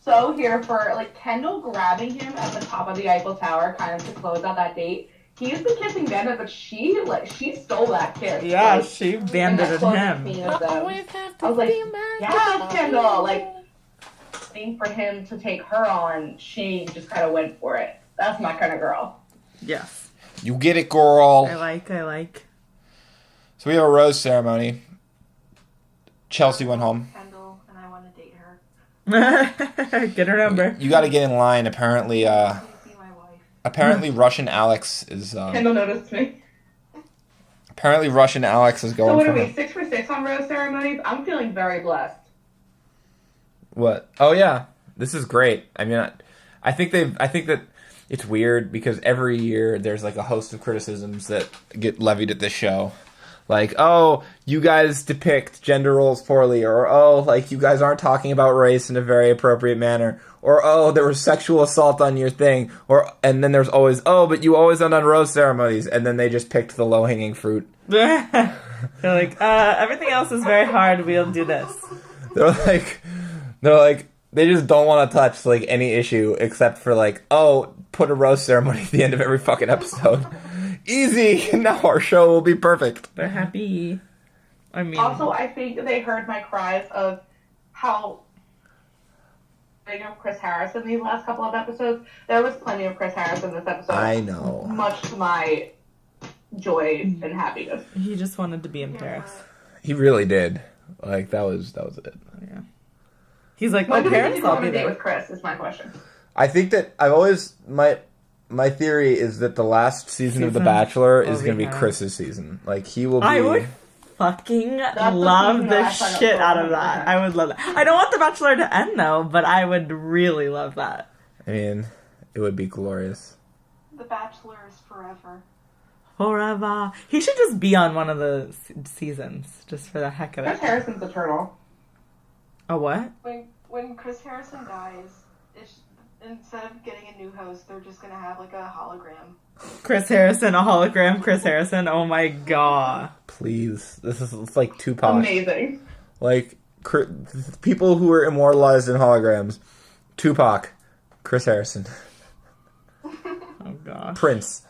so here for, like, Kendall grabbing him at the top of the Eiffel Tower kind of to close out that date. He's been kissing Bandit, but she stole that kiss. Yeah, like, she in that banded closing him. scene of them. I was like, yes, Kendall. Like, waiting for him to take her on, she just kind of went for it. That's my kind of girl. Yes. You get it, girl. I like. So we have a rose ceremony. Chelsea went home. Kendall, and I want to date her. Get her number. You got to get in line. Apparently, Please be my wife. apparently Russian Alex is. Kendall noticed me. Apparently, Russian Alex is So going what for are we, him. 6 for 6 on rose ceremonies? I'm feeling very blessed. What? Oh yeah, this is great. I mean, I think that it's weird because every year there's like a host of criticisms that get levied at this show. Like, oh, you guys depict gender roles poorly, or oh, like, you guys aren't talking about race in a very appropriate manner, or oh, there was sexual assault on your thing, and then there's always, oh, but you always end on rose ceremonies, and then they just picked the low-hanging fruit. They're like, everything else is very hard. We'll do this. They're like, they just don't want to touch, like, any issue except for, like, oh, put a rose ceremony at the end of every fucking episode. Easy! Now our show will be perfect. They're happy. I mean, Also, I think they heard my cries of how big of Chris Harris in these last couple of episodes. There was plenty of Chris Harris in this episode. I know. Much to my joy and happiness. he just wanted to be in Paris. He really did. Like, that was it. Yeah. He's like, When oh, do we parents, think go I'll on be a date there. with Chris? Is my question. I think that I've always my theory is that the last season of The Bachelor is going to be Chris's season. Like, he will be. I would fucking That's love the the season that shit I out of that. I would love that. I don't want The Bachelor to end though, but I would really love that. I mean, it would be glorious. The Bachelor is forever. Forever. He should just be on one of the seasons, just for the heck of Chris it. Harrison's a turtle. A what? When Chris Harrison dies, instead of getting a new host, they're just gonna have like a hologram. Chris Harrison, a hologram. Chris Harrison. Oh my god. Please, it's like Tupac. Amazing. Like people who are immortalized in holograms. Tupac, Chris Harrison, Oh god. Prince.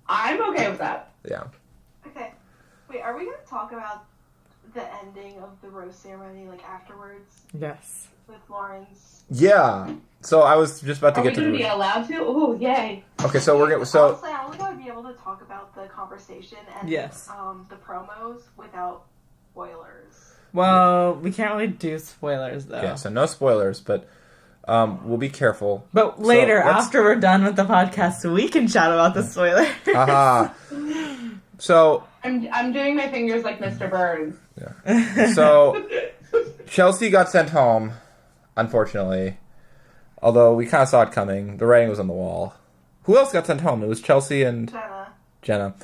I'm okay with that. Yeah. Okay, wait, are we gonna talk about the ending of the rose ceremony, like afterwards, Yes. with Lawrence? Yeah. So I was just about to Are we get to going to the. be allowed to? Ooh, yay. Okay, so we're gonna. Honestly, I don't think I would be able to talk about the conversation and Yes. the promos without spoilers. Well, we can't really do spoilers though. Yeah. So no spoilers, but we'll be careful. But later, So let's- after we're done with the podcast, we can chat about the spoilers. Haha. So I'm doing my fingers like Mr. Burns. So Chelsea got sent home, unfortunately. Although we kind of saw it coming. The writing was on the wall. Who else got sent home? It was Chelsea and Jenna.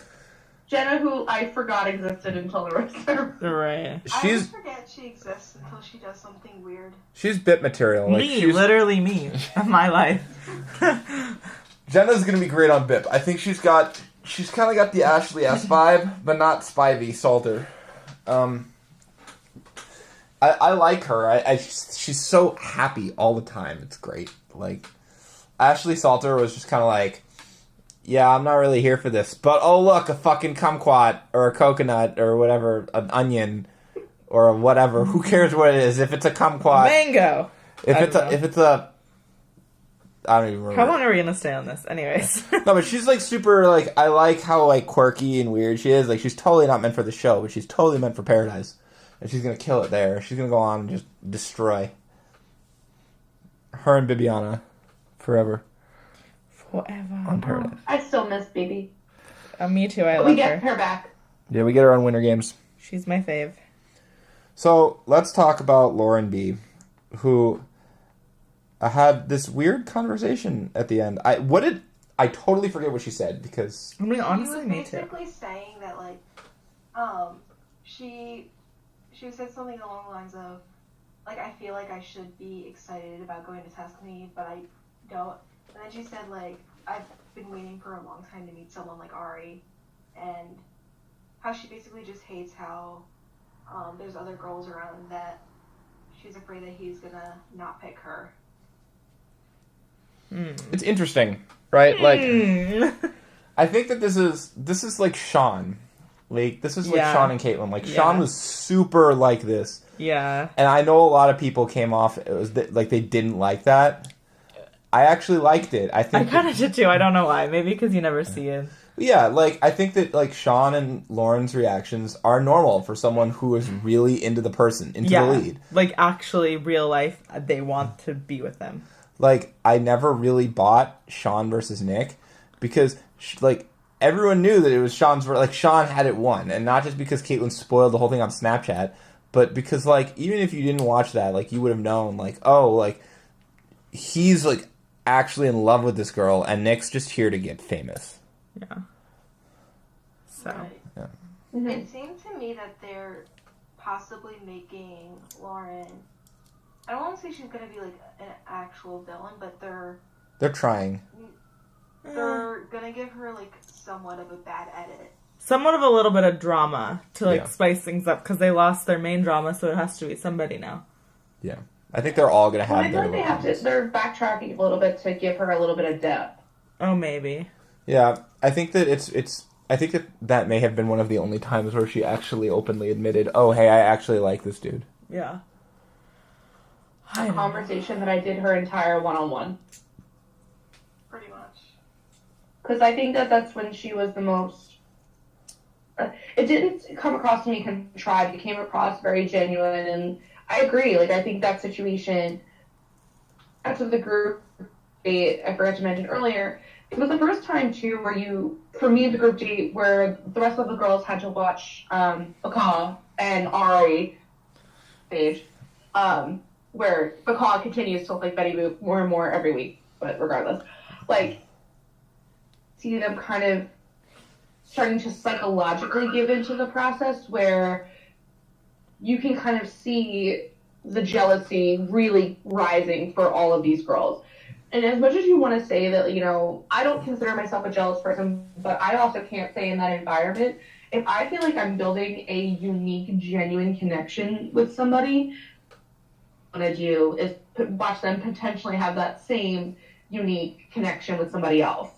Jenna, who I forgot existed until the rest of her. Right. I She's always forget she exists until she does something weird. she's bit material. Like, Me, literally me, of my life. Jenna's gonna be great on Bip. I think she's kind of got the Ashley S vibe, but not Spivey Salter. I like her. She's so happy all the time. It's great. Like, Ashley Salter was just kind of like, yeah, I'm not really here for this, but oh look, a fucking kumquat or a coconut or whatever, an onion or whatever. Who cares what it is? If it's a kumquat, Mango. if it's a, I don't even remember. How long are we gonna stay on this? Anyways. No, but she's like super, like, I like how like quirky and weird she is. Like, she's totally not meant for the show, but she's totally meant for Paradise. And she's gonna kill it there. She's gonna go on and just destroy. Her and Bibiana. Forever. Forever. On Paradise. I still miss Bibi. Me too, I But love we get her. her back. Yeah, we get her on Winter Games. She's my fave. So, let's talk about Lauren B., who had this weird conversation at the end. I totally forget what she said, because... I mean, honestly, She me was too. basically saying that, like, she said something along the lines of, like, I feel like I should be excited about going to Tuscany, but I don't. And then she said, like, I've been waiting for a long time to meet someone like Ari, and how she basically just hates how there's other girls around that she's afraid that he's gonna not pick her. It's interesting, right? Like, Hmm. I think that this is like Sean. Like, this is like Yeah. Sean and Caitlyn. Like, Yeah. Sean was super like this. Yeah. And I know a lot of people came off, it was like they didn't like that. I actually liked it. I I think kind of did too. I don't know why. Maybe because you never see it. yeah, like, I think that, like, Sean and Lauren's reactions are normal for someone who is really into the person, into the lead. Like, actually, real life, they want to be with them. Like, I never really bought Sean versus Nick because, like, everyone knew that it was Sean's, like, Sean had it won. And not just because Caitlyn spoiled the whole thing on Snapchat, but because, like, even if you didn't watch that, like, you would have known, like, oh, like, he's, like, actually in love with this girl, and Nick's just here to get famous. Yeah. So. Right. Yeah. Mm-hmm. It seemed to me that they're possibly making Lauren, I don't want to say she's going to be like an actual villain, but they're trying. going to give her like somewhat of a bad edit. Somewhat of a little bit of drama to, like, Yeah. spice things up, because they lost their main drama, so it has to be somebody now. Yeah. I think they're all going to Well, have I feel their... like they're backtracking a little bit to give her a little bit of depth. Oh, maybe. Yeah, I think that I think that may have been one of the only times where she actually openly admitted, oh, hey, I actually like this dude. Yeah. A conversation that I did her entire one-on-one. Pretty much. Because I think that that's when she was the most... it didn't come across to me contrived. It came across very genuine, and I agree. Like, I think that situation, after the group date, I forgot to mention earlier, it was the first time, too, for me, the group date, where the rest of the girls had to watch Bacall and Ari stage, where Bacall continues to look like Betty Boop more and more every week, but regardless. Like, see them kind of starting to psychologically give into the process where you can kind of see the jealousy really rising for all of these girls. And as much as you want to say that, you know, I don't consider myself a jealous person, but I also can't say in that environment, if I feel like I'm building a unique, genuine connection with somebody, what I want to do is watch them potentially have that same unique connection with somebody else.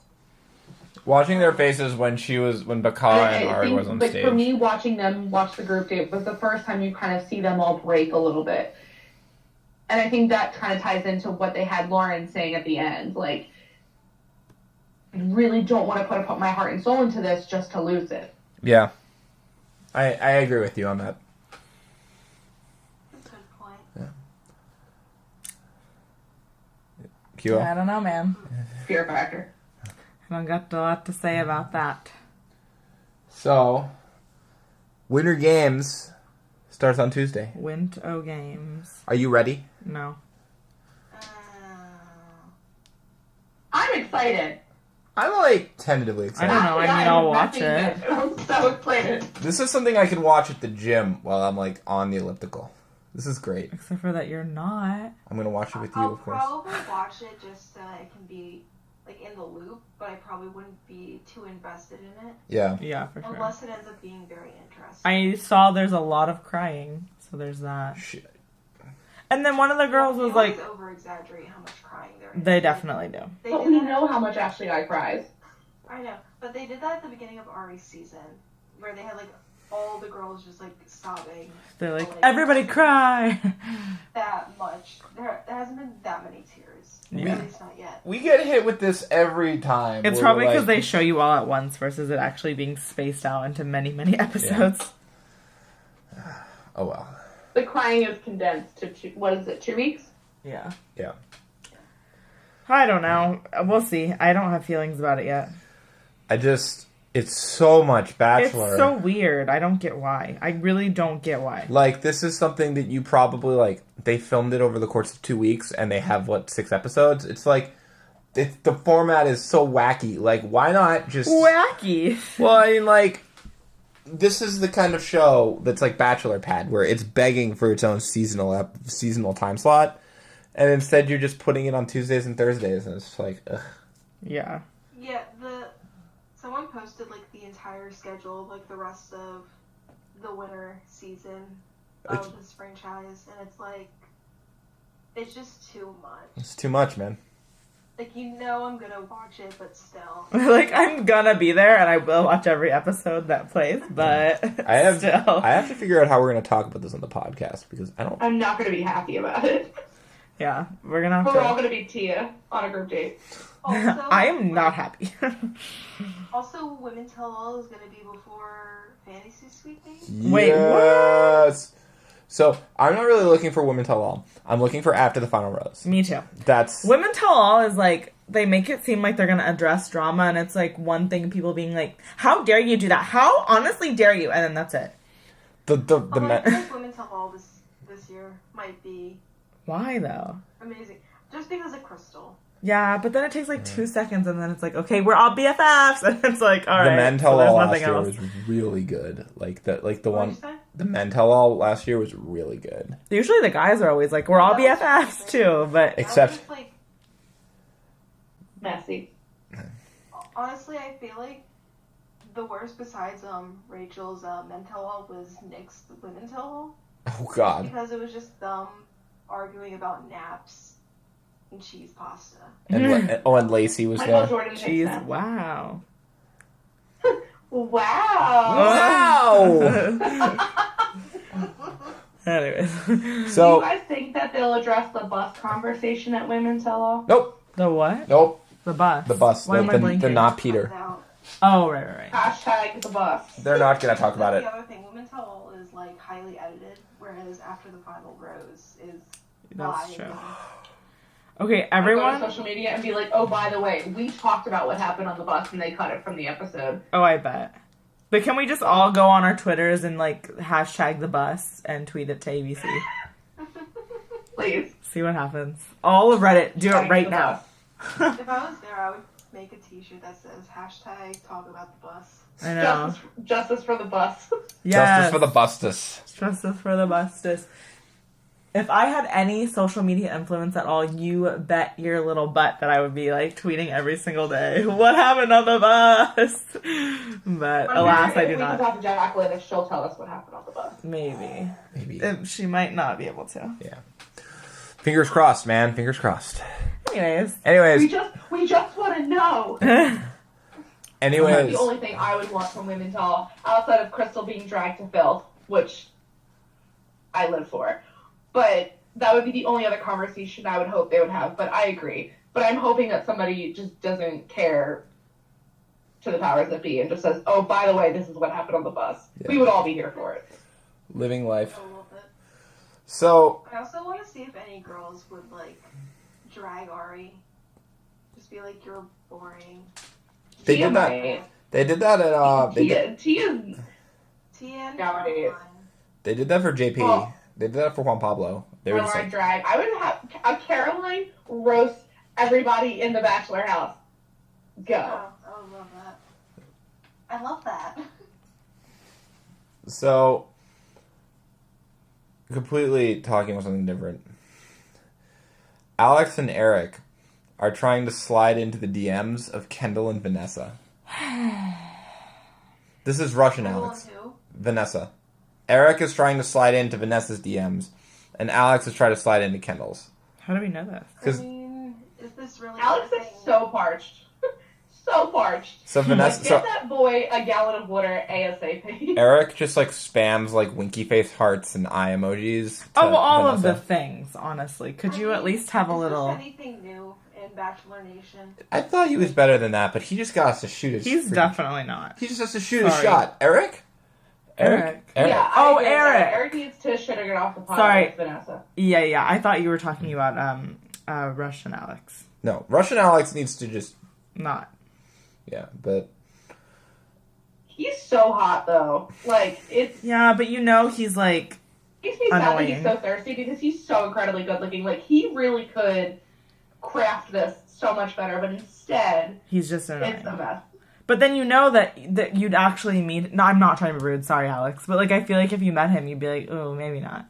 Watching their faces when Bacall and Ari was on stage. For me, watching them watch the group date was the first time you kind of see them all break a little bit. And I think that kind of ties into what they had Lauren saying at the end. Like, I really don't want to put my heart and soul into this just to lose it. Yeah. I agree with you on that. That's a good point. Yeah. Q. I don't know, man. Fear factor. I don't got a lot to say about that. So, Winter Games starts on Tuesday. Winter Games. Are you ready? No. I'm excited. I'm like tentatively I excited. don't know. I mean, I'll watch it. I'm so excited. This is something I can watch at the gym while I'm like on the elliptical. This is great. Except for that you're not. I'm gonna watch it with you, I'll of course. probably watch it just so I can be like in the loop, but I probably wouldn't be too invested in it Yeah. Yeah, for sure. unless it ends up being very interesting. I saw there's a lot of crying, so there's that. Shit. And then one of the girls was like, over exaggerate how much crying there is. they definitely do. They But did we that- know how much Ashley I cries. I know, but they did that at the beginning of Ari's season, where they had like all the girls just like sobbing. They're like, Like, everybody cry. that much. There hasn't been that many tears. Yeah. At least not yet. We get hit with this every time. It's We're probably like- because they show you all at once versus it actually being spaced out into many, many episodes. Oh well. The crying is condensed to 2 weeks? Yeah. Yeah. I don't know. We'll see. I don't have feelings about it yet. It's so much Bachelor. It's so weird. I don't get why. I really don't get why. Like, this is something that you probably, like, they filmed it over the course of 2 weeks, and they have, 6 episodes? It's like, the format is so wacky. Like, why not just... Wacky. Well, I mean, like, this is the kind of show that's like Bachelor Pad, where it's begging for its own seasonal time slot, and instead you're just putting it on Tuesdays and Thursdays, and it's just like, ugh. Yeah. Yeah, someone posted like the entire schedule of like the rest of the winter season of this franchise, and it's like, it's just too much. It's too much, man. Like, I'm gonna watch it, but still. Like, I'm gonna be there, and I will watch every episode that plays, but I have still. to figure out how we're going to talk about this on the podcast, because I'm not going to be happy about it. Yeah, we're gonna have We're all to. going to be Tia on a group date. Also, I am not happy. Also, Women Tell All is gonna be before Fantasy Sweeping. Wait, yes! So, I'm not really looking for Women Tell All. I'm looking for After the Final Rose. Me too. That's... Women Tell All is like, they make it seem like they're gonna address drama, and it's like one thing people being like, how dare you do that? How honestly dare you? And then that's it. The I feel like Women Tell All this year might be Why though? amazing. Just because of Krystal. Yeah, but then it takes like 2 seconds, and then it's like, okay, we're all BFFs, and it's like, all right. The Men Tell so there's All last nothing year else. was really good. The What'd one... you say? The Men Tell All last year was really good. Usually the guys are always like, we're all BFFs too, but Except... I was just, like, Messy. honestly, I feel like the worst besides Rachel's Men Tell All was Nick's Women Tell All. Oh, God. Because it was just them arguing about naps and cheese pasta. And Lacey was Michael there. Jordan takes jeez, that. wow. Wow. Wow! Anyways. Do So... you guys think that they'll address the bus conversation at Women Tell All? Nope. The what? Nope. The bus. The bus. Why am I The blanking? not Peter. Out. Oh, right. Hashtag the bus. They're not going to talk about it. The other thing, Women's Tell is like highly edited, whereas After the Final Rose is That's live. true. And Okay, Go everyone. to social media and be like, oh, by the way, we talked about what happened on the bus and they cut it from the episode. Oh, I bet. But can we just all go on our Twitters and like hashtag the bus and tweet it to ABC? Please. See what happens. All of Reddit, do it Hashtag right the now. bus. if I was there, I would make a T-shirt that says hashtag talk about the bus. I know. Justice for the bus. Yes. Justice for the Bustus. Justice for the Bustus. If I had any social media influence at all, you bet your little butt that I would be like tweeting every single day. What happened on the bus? But alas, I do We can not. talk to Jacqueline if she'll tell us what happened on the bus. Maybe. Maybe. She might not be able to. Yeah. Fingers crossed, man. Fingers crossed. Anyways. We just want to know. Anyways. That's the only thing I would want from Women's Tell outside of Krystal being dragged to filth, which I live for. But that would be the only other conversation I would hope they would have. But I agree. But I'm hoping that somebody just doesn't care to the powers that be and just says, oh, by the way, this is what happened on the bus. Yeah. We would all be here for it. Living life. A little bit. So, I also want to see if any girls would like drag Ari. Just be like, you're boring. they Tia did that. might. They did that at Tia Tia and Nowadays. Caroline. they did that for JP. Oh. They did that for Juan Pablo. They were just Caroline like, drag. I would have a Caroline roast everybody in the Bachelor house. Go. Oh, I would love that. I love that. so completely talking about something different. Alex and Eric are trying to slide into the DMs of Kendall and Vanessa. This is Russian Alex. Who? Vanessa. Eric is trying to slide into Vanessa's DMs, and Alex is trying to slide into Kendall's. How do we know this? I 'Cause- mean, is this really Alex a is thing? so parched. So parched. So Vanessa, Get so that boy a gallon of water ASAP. Eric just like spams like winky face hearts and eye emojis. To Oh, well, all of the Vanessa. things, honestly. Could I you mean, at least have a is little... this anything new in Bachelor Nation? I thought he was better than that, but he just got us to shoot his. He's freaking- definitely not. He just has to shoot a Sorry. shot. Eric. Eric. Yeah, Oh, I agree with that. Eric. Eric needs to shit or get off the pot. Sorry. With Vanessa. Yeah. I thought you were talking about Russian Alex. No, Russian Alex needs to just. Not. Yeah, but He's so hot though. Like it's Yeah, but you know he's like... makes me sad that Annoying. he's so thirsty because he's so incredibly good looking. Like he really could craft this so much better, but instead He's just annoying. it's a mess. But then you know that you'd actually meet... No, I'm not trying to be rude. Sorry, Alex. But like, I feel like if you met him, you'd be like, oh, maybe not.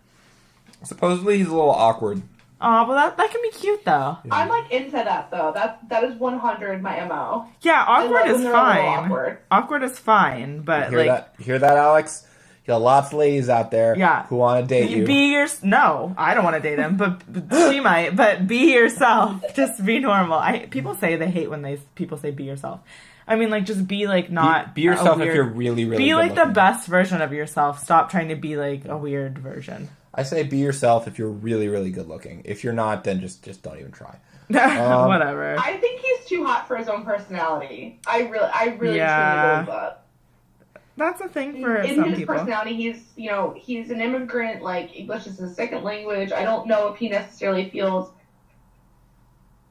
supposedly he's a little awkward. Oh, but that can be cute, though. I'm like into that though. That is 100 my MO. Yeah, I awkward love when is they're a little fine. awkward. Awkward is fine, but You hear like... that? You hear that, Alex? You got lots of ladies out there. Yeah. Who want to date you? No, I don't want to date him, but she might. But be yourself. Just be normal. People say they hate when people say be yourself. I mean, like, just be like not Be yourself a weird, if you're really, really. be good like the looking. best version of yourself. Stop trying to be like a weird version. I say be yourself if you're really, really good looking. If you're not, then just don't even try. Whatever. I think he's too hot for his own personality. I really Yeah. truly believe that. That's a thing for In some his people. personality, he's an immigrant. Like English is his second language. I don't know if he necessarily feels.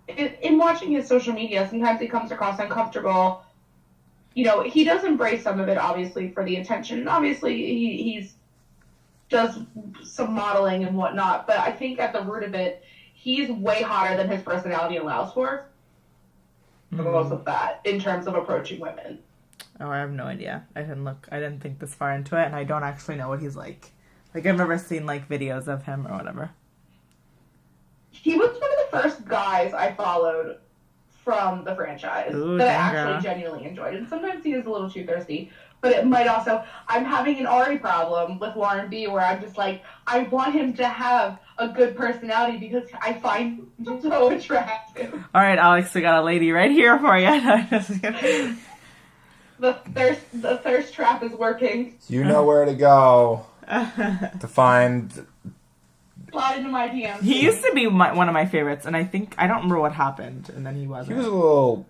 In watching his social media, sometimes he comes across uncomfortable. You know, he does embrace some of it, obviously, for the attention. And obviously, he's does some modeling and whatnot. But I think at the root of it, he's way hotter than his personality allows for the most of that in terms of approaching women. Oh, I have no idea. I didn't think this far into it, and I don't actually know what he's like. Like, I've never seen, like, videos of him or whatever. He was one of the first guys I followed from the franchise Ooh, that I dang, actually girl. genuinely enjoyed. And sometimes he is a little too thirsty. But it might also... I'm having an Ari problem with Lauren B, where I'm just like, I want him to have a good personality because I find him so attractive. All right, Alex, we got a lady right here for you. The thirst trap is working. You know where to go to find. Slide into my DMs. He used to be one of my favorites, and I don't remember what happened, and then he wasn't. He was a little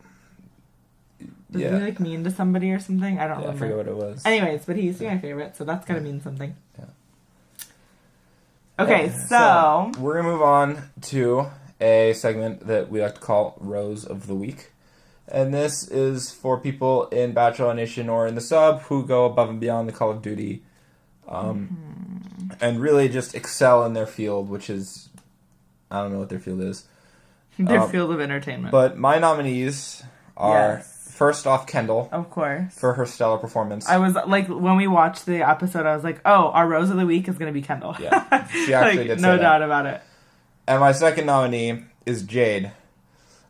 Was he, like, mean to somebody or something? I don't remember. I forget what it was. Anyways, but he used to be my favorite, so that's gotta mean something. Yeah. Okay, so... We're gonna move on to a segment that we like to call Rose of the Week. And this is for people in Bachelor Nation or in the sub who go above and beyond the Call of Duty and really just excel in their field, which is... I don't know what their field is. Their field of entertainment. But my nominees are, first off, Kendall. Of course. For her stellar performance. I was, like, when we watched the episode, I was like, oh, our Rose of the Week is going to be Kendall. Yeah. She actually did say no that. doubt about it. And my second nominee is Jade.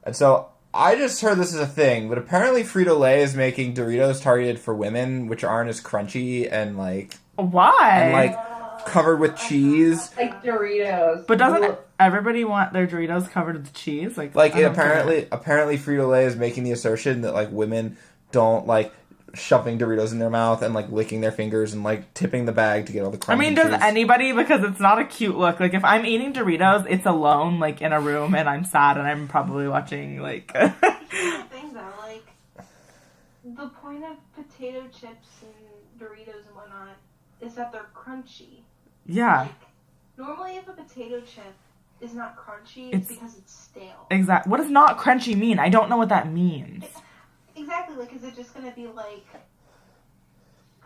And so, I just heard this is a thing, but apparently Frito-Lay is making Doritos targeted for women, which aren't as crunchy and, like... Why? And, like, covered with cheese. Like Doritos. But doesn't everybody want their Doritos covered with cheese? Like Apparently Frito-Lay is making the assertion that, like, women don't like shoving Doritos in their mouth and, like, licking their fingers and, like, tipping the bag to get all the crumbs. I mean, does anybody? Because it's not a cute look. Like, if I'm eating Doritos, it's alone, like, in a room, and I'm sad, and I'm probably watching, like... Here's the thing, though, like, the point of potato chips and Doritos and whatnot is that they're crunchy. Yeah. Like, normally if a potato chip is not crunchy, it's because it's stale. Exactly. What does not crunchy mean? I don't know what that means. Exactly. Like, is it just going to be, like,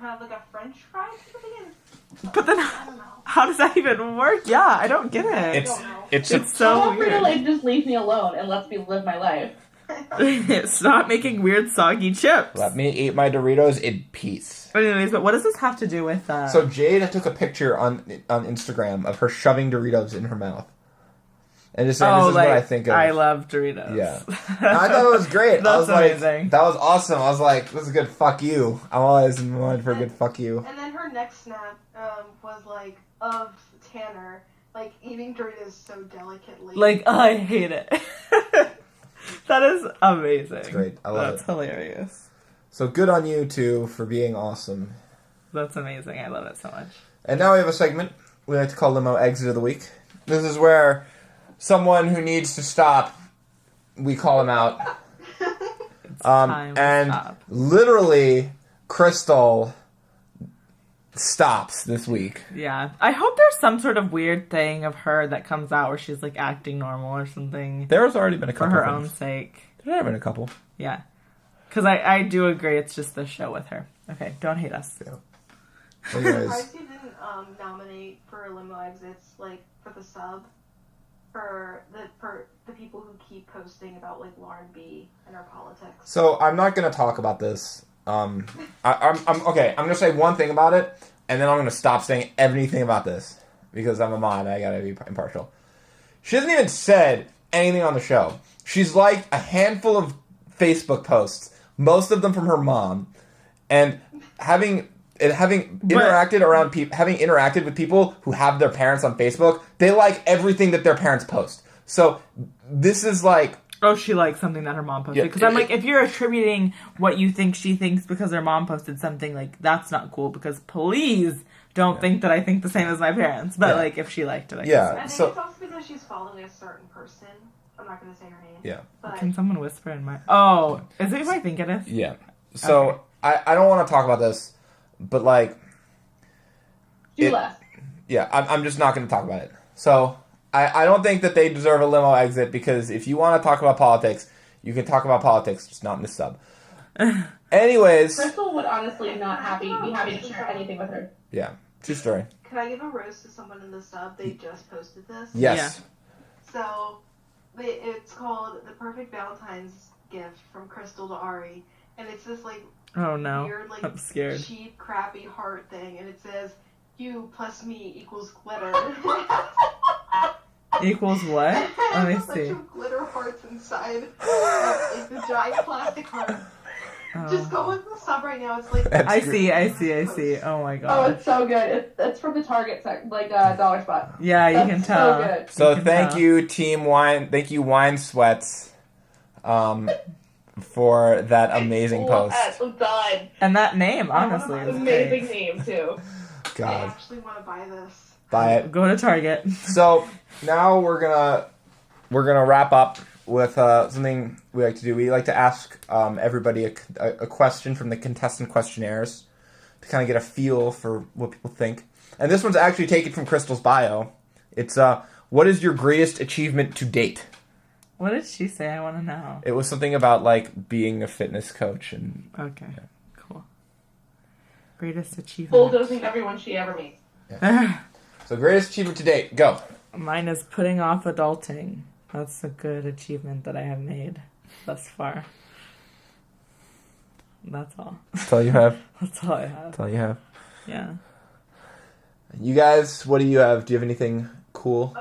kind of like a French fry type of thing? But then, I don't know. how does that even work? Yeah, I don't get it. It's so weird. Frito-Lay just leave me alone and lets me live my life. Stop making weird soggy chips. Let me eat my Doritos in peace. Anyways, but what does this have to do with... So Jade took a picture on Instagram of her shoving Doritos in her mouth. And just saying, this is what I think of. I love Doritos. Yeah. I thought it was great. That's I was amazing. Like, that was awesome. I was like, this is a good fuck you. I'm always in mind for a good fuck you. And then her next snap was, like, of Tanner, like, eating Doritos so delicately. Like, I hate it. That is amazing. It's great. I love it. That's hilarious. So good on you, too, for being awesome. That's amazing. I love it so much. And now we have a segment we like to call Limo Exit of the Week. This is where someone who needs to stop, we call him out. It's time to stop. Literally, Krystal stops this week. Yeah. I hope there's some sort of weird thing of her that comes out where she's, like, acting normal or something. There's already been a couple for her own sake. There's already been a couple. Yeah. Because I do agree it's just the show with her. Okay, don't hate us. Yeah. I'm surprised you didn't nominate for limo exits, like, for the sub, for the people who keep posting about, like, Lauren B. and her politics. So, I'm not going to talk about this. I'm okay, I'm going to say one thing about it, and then I'm going to stop saying anything about this. Because I'm a mod, I gotta be impartial. She hasn't even said anything on the show. She's liked a handful of Facebook posts, most of them from her mom, and having interacted with people who have their parents on Facebook, they like everything that their parents post. So this is like... Oh, she likes something that her mom posted. Because I'm like, if you're attributing what you think she thinks because her mom posted something, like, that's not cool. Because please don't think that I think the same as my parents. But, like, if she liked it, I guess. I think it's also because she's following a certain person. I'm not going to say her name. Yeah. But... Can someone whisper in my... Oh, is it who I think it is? Yeah. So, okay. I don't want to talk about this, but, like... Do less. Yeah, I'm just not going to talk about it. So... I don't think that they deserve a limo exit because if you want to talk about politics, you can talk about politics, just not in the sub. Anyways. Krystal would honestly be happy to share anything with her. Yeah, true story. Can I give a roast to someone in the sub? They just posted this. Yes. Yeah. So, it's called The Perfect Valentine's Gift from Krystal to Ari. And it's this, like, weird, like, I'm scared. cheap, crappy heart thing. And it says, you plus me equals glitter. Equals what? Let me see. A bunch of glitter hearts inside. It's a giant plastic heart. Oh. Just go with the sub right now. It's like I see. Oh my god. Oh, it's so good. It's from the Target dollar spot. Yeah, you can tell. So good. So thank you, Team Wine. Thank you, Wine Sweats, for that amazing post. And that name, honestly, is amazing name too. God. I actually want to buy this. Buy it. Go to Target. So now we're gonna wrap up with something we like to do. We like to ask everybody a question from the contestant questionnaires to kind of get a feel for what people think. And this one's actually taken from Krystal's bio. It's, what is your greatest achievement to date? What did she say? I want to know. It was something about, like, being a fitness coach and... Okay, cool. Greatest achievement. Bulldozing everyone she ever meets. Yeah. So, greatest achievement to date. Go. Mine is putting off adulting. That's a good achievement that I have made thus far. That's all. That's all you have? That's all I have. That's all you have? Yeah. You guys, what do you have? Do you have anything cool?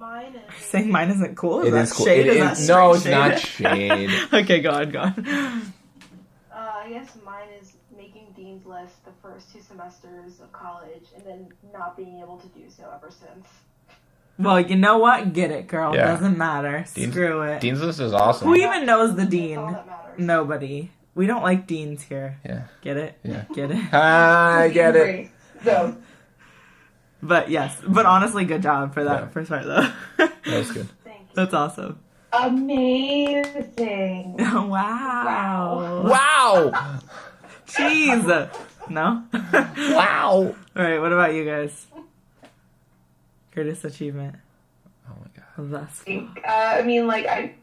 Mine is... You're saying mine isn't cool? It is cool. Shade? It Is is, that no, it's straight not shade? shade. Okay, go on. I guess mine is making Dean's List the first 2 semesters of college and then not being able to do so ever since. Well, you know what? Get it, girl. Yeah. Doesn't matter. Screw it. Dean's List is awesome. Who even knows the That's dean? all that matters. Nobody. We don't like deans here. Yeah. Get it? Yeah. Get it? I get it. So, But yes. But honestly, good job for that Yeah. first part, though. That was good. Thank you. That's awesome. amazing. Wow. Wow! Jeez. No? Wow! Alright, what about you guys? Greatest achievement Oh my god. thus far. I mean, like, I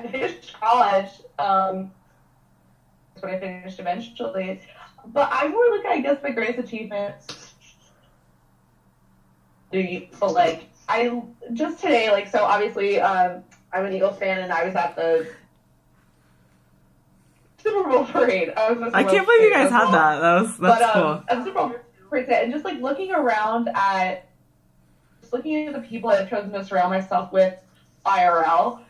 finished college. That's when I finished eventually. But I more look at, I guess, my greatest achievement. But, like, I just today, like, so obviously, I'm an Eagles fan, and I was at the Super Bowl parade. I can't believe you guys had that. That's cool. At the Super Bowl parade, and just, like, looking around at, looking at the people I've chosen to surround myself with IRL,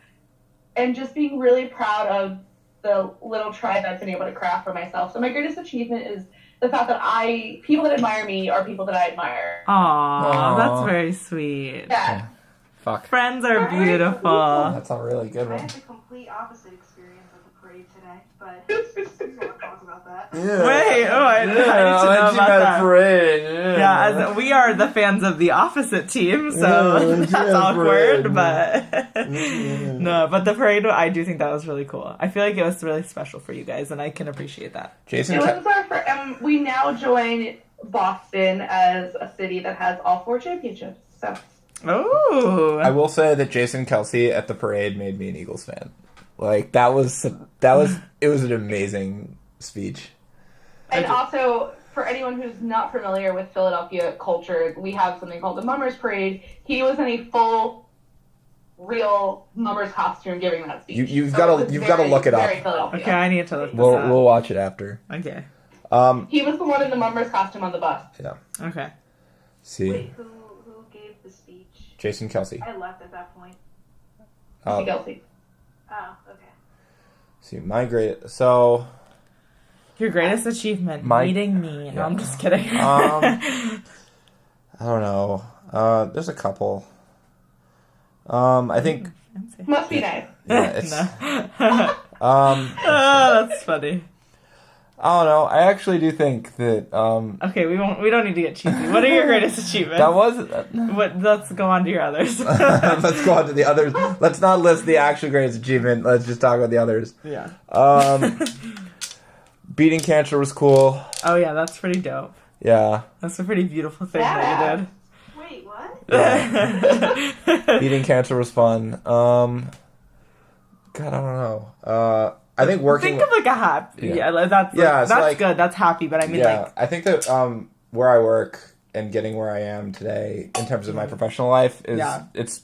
and just being really proud of the little tribe I've been able to craft for myself. So my greatest achievement is the fact that people that admire me are people that I admire. Aww, that's very sweet. Yeah. Fuck. Friends are beautiful. That's a really good I one. had the complete opposite experience at the parade today, but I just want to talk about that. Yeah. Wait, I need to know about that. Parade. Yeah, as we are the fans of the opposite team, so that's awkward, but no, but the parade, I do think that was really cool. I feel like it was really special for you guys, and I can appreciate that. Jason, It was our first, we now join Boston as a city that has all 4 championships. So Oh, I will say that Jason Kelsey at the parade made me an Eagles fan. Like that was it was an amazing speech. And also, for anyone who's not familiar with Philadelphia culture, we have something called the Mummers Parade. He was in a full, real Mummers costume giving that speech. You've got to look it up. Very Philadelphia. okay, I need to look this We'll up. watch it after. Okay, He was the one in the Mummers costume on the bus. Yeah. okay. See, Wait, who gave the speech? Jason Kelsey. I left at that point. Kelsey. Oh, okay. See, my great. So, Your greatest achievement, My- meeting me. No, I'm just kidding. I don't know. There's a couple. I think. Fancy. Must be nice. Yeah, it's, No. um, That's funny. I don't know. I actually do think that Okay, we don't need to get cheesy. What are your greatest achievements? that was. Let's go on to your others. Let's go on to the others. Let's not list the actual greatest achievement. Let's just talk about the others. Yeah. Beating cancer was cool. Oh yeah, that's pretty dope. Yeah. That's a pretty beautiful thing Yeah. that Wait, what? you did. Beating cancer was fun. God, I don't know. I think working. Think of like a happy. Yeah. Yeah, like, that's Yeah, it's that's like- good. That's happy. But I mean, yeah, like, I think that where I work and getting where I am today in terms of my professional life is Yeah. it's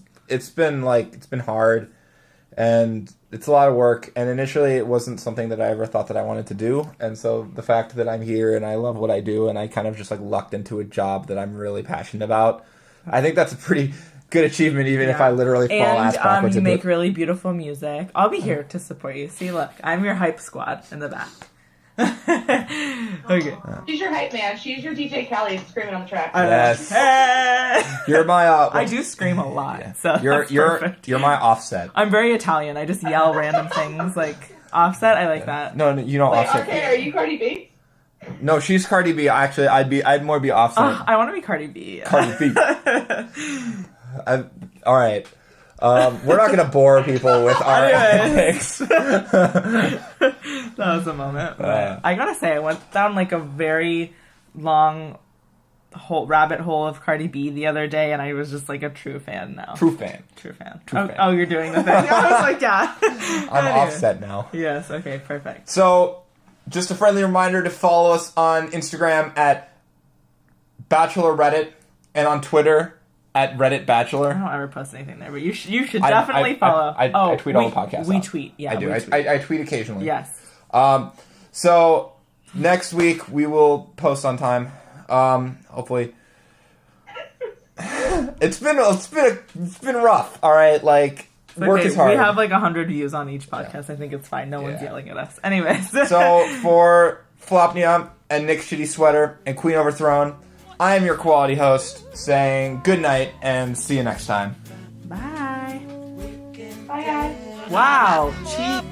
been hard and it's a lot of work, and initially it wasn't something that I ever thought that I wanted to do, and so the fact that I'm here and I love what I do and I kind of just like lucked into a job that I'm really passionate about, I think that's a pretty good achievement, even if Yeah. I literally fall ass backwards you into make it. really beautiful music. I'll be here to support you. See, look, I'm your hype squad in the back. Okay. She's your hype man. She's your DJ Kelly screaming on the track. Yes. Hey! You're my I do scream a lot, so you're that's perfect. you're my offset. I'm very Italian. I just yell random things like offset. I like that. No, you don't Wait, offset. okay, are you Cardi B? No, she's Cardi B. Actually, I'd more be offset. I want to be Cardi B. Cardi B. All right. We're not going to bore people with our ethics. That was a moment. But I gotta say, I went down like a very long rabbit hole of Cardi B the other day, and I was just like a true fan now. True fan. Oh, you're doing the thing. I was like, yeah. I'm offset now. Yes, okay, perfect. So, just a friendly reminder to follow us on Instagram at Bachelor Reddit and on Twitter at Reddit Bachelor. I don't ever post anything there, but you should definitely follow. I tweet all the podcasts. We tweet, yeah. I do. I tweet occasionally. Yes. So, next week we will post on time. Hopefully. It's been rough. All right, like work is hard. We have like 100 views on each podcast. Yeah. I think it's fine. No one's yelling at us. Anyways. So for Flopnia and Nicksshittysweater and Queen Overthrown, I am your quality host saying good night and see you next time. Bye. Bye, guys. Wow. Cheap.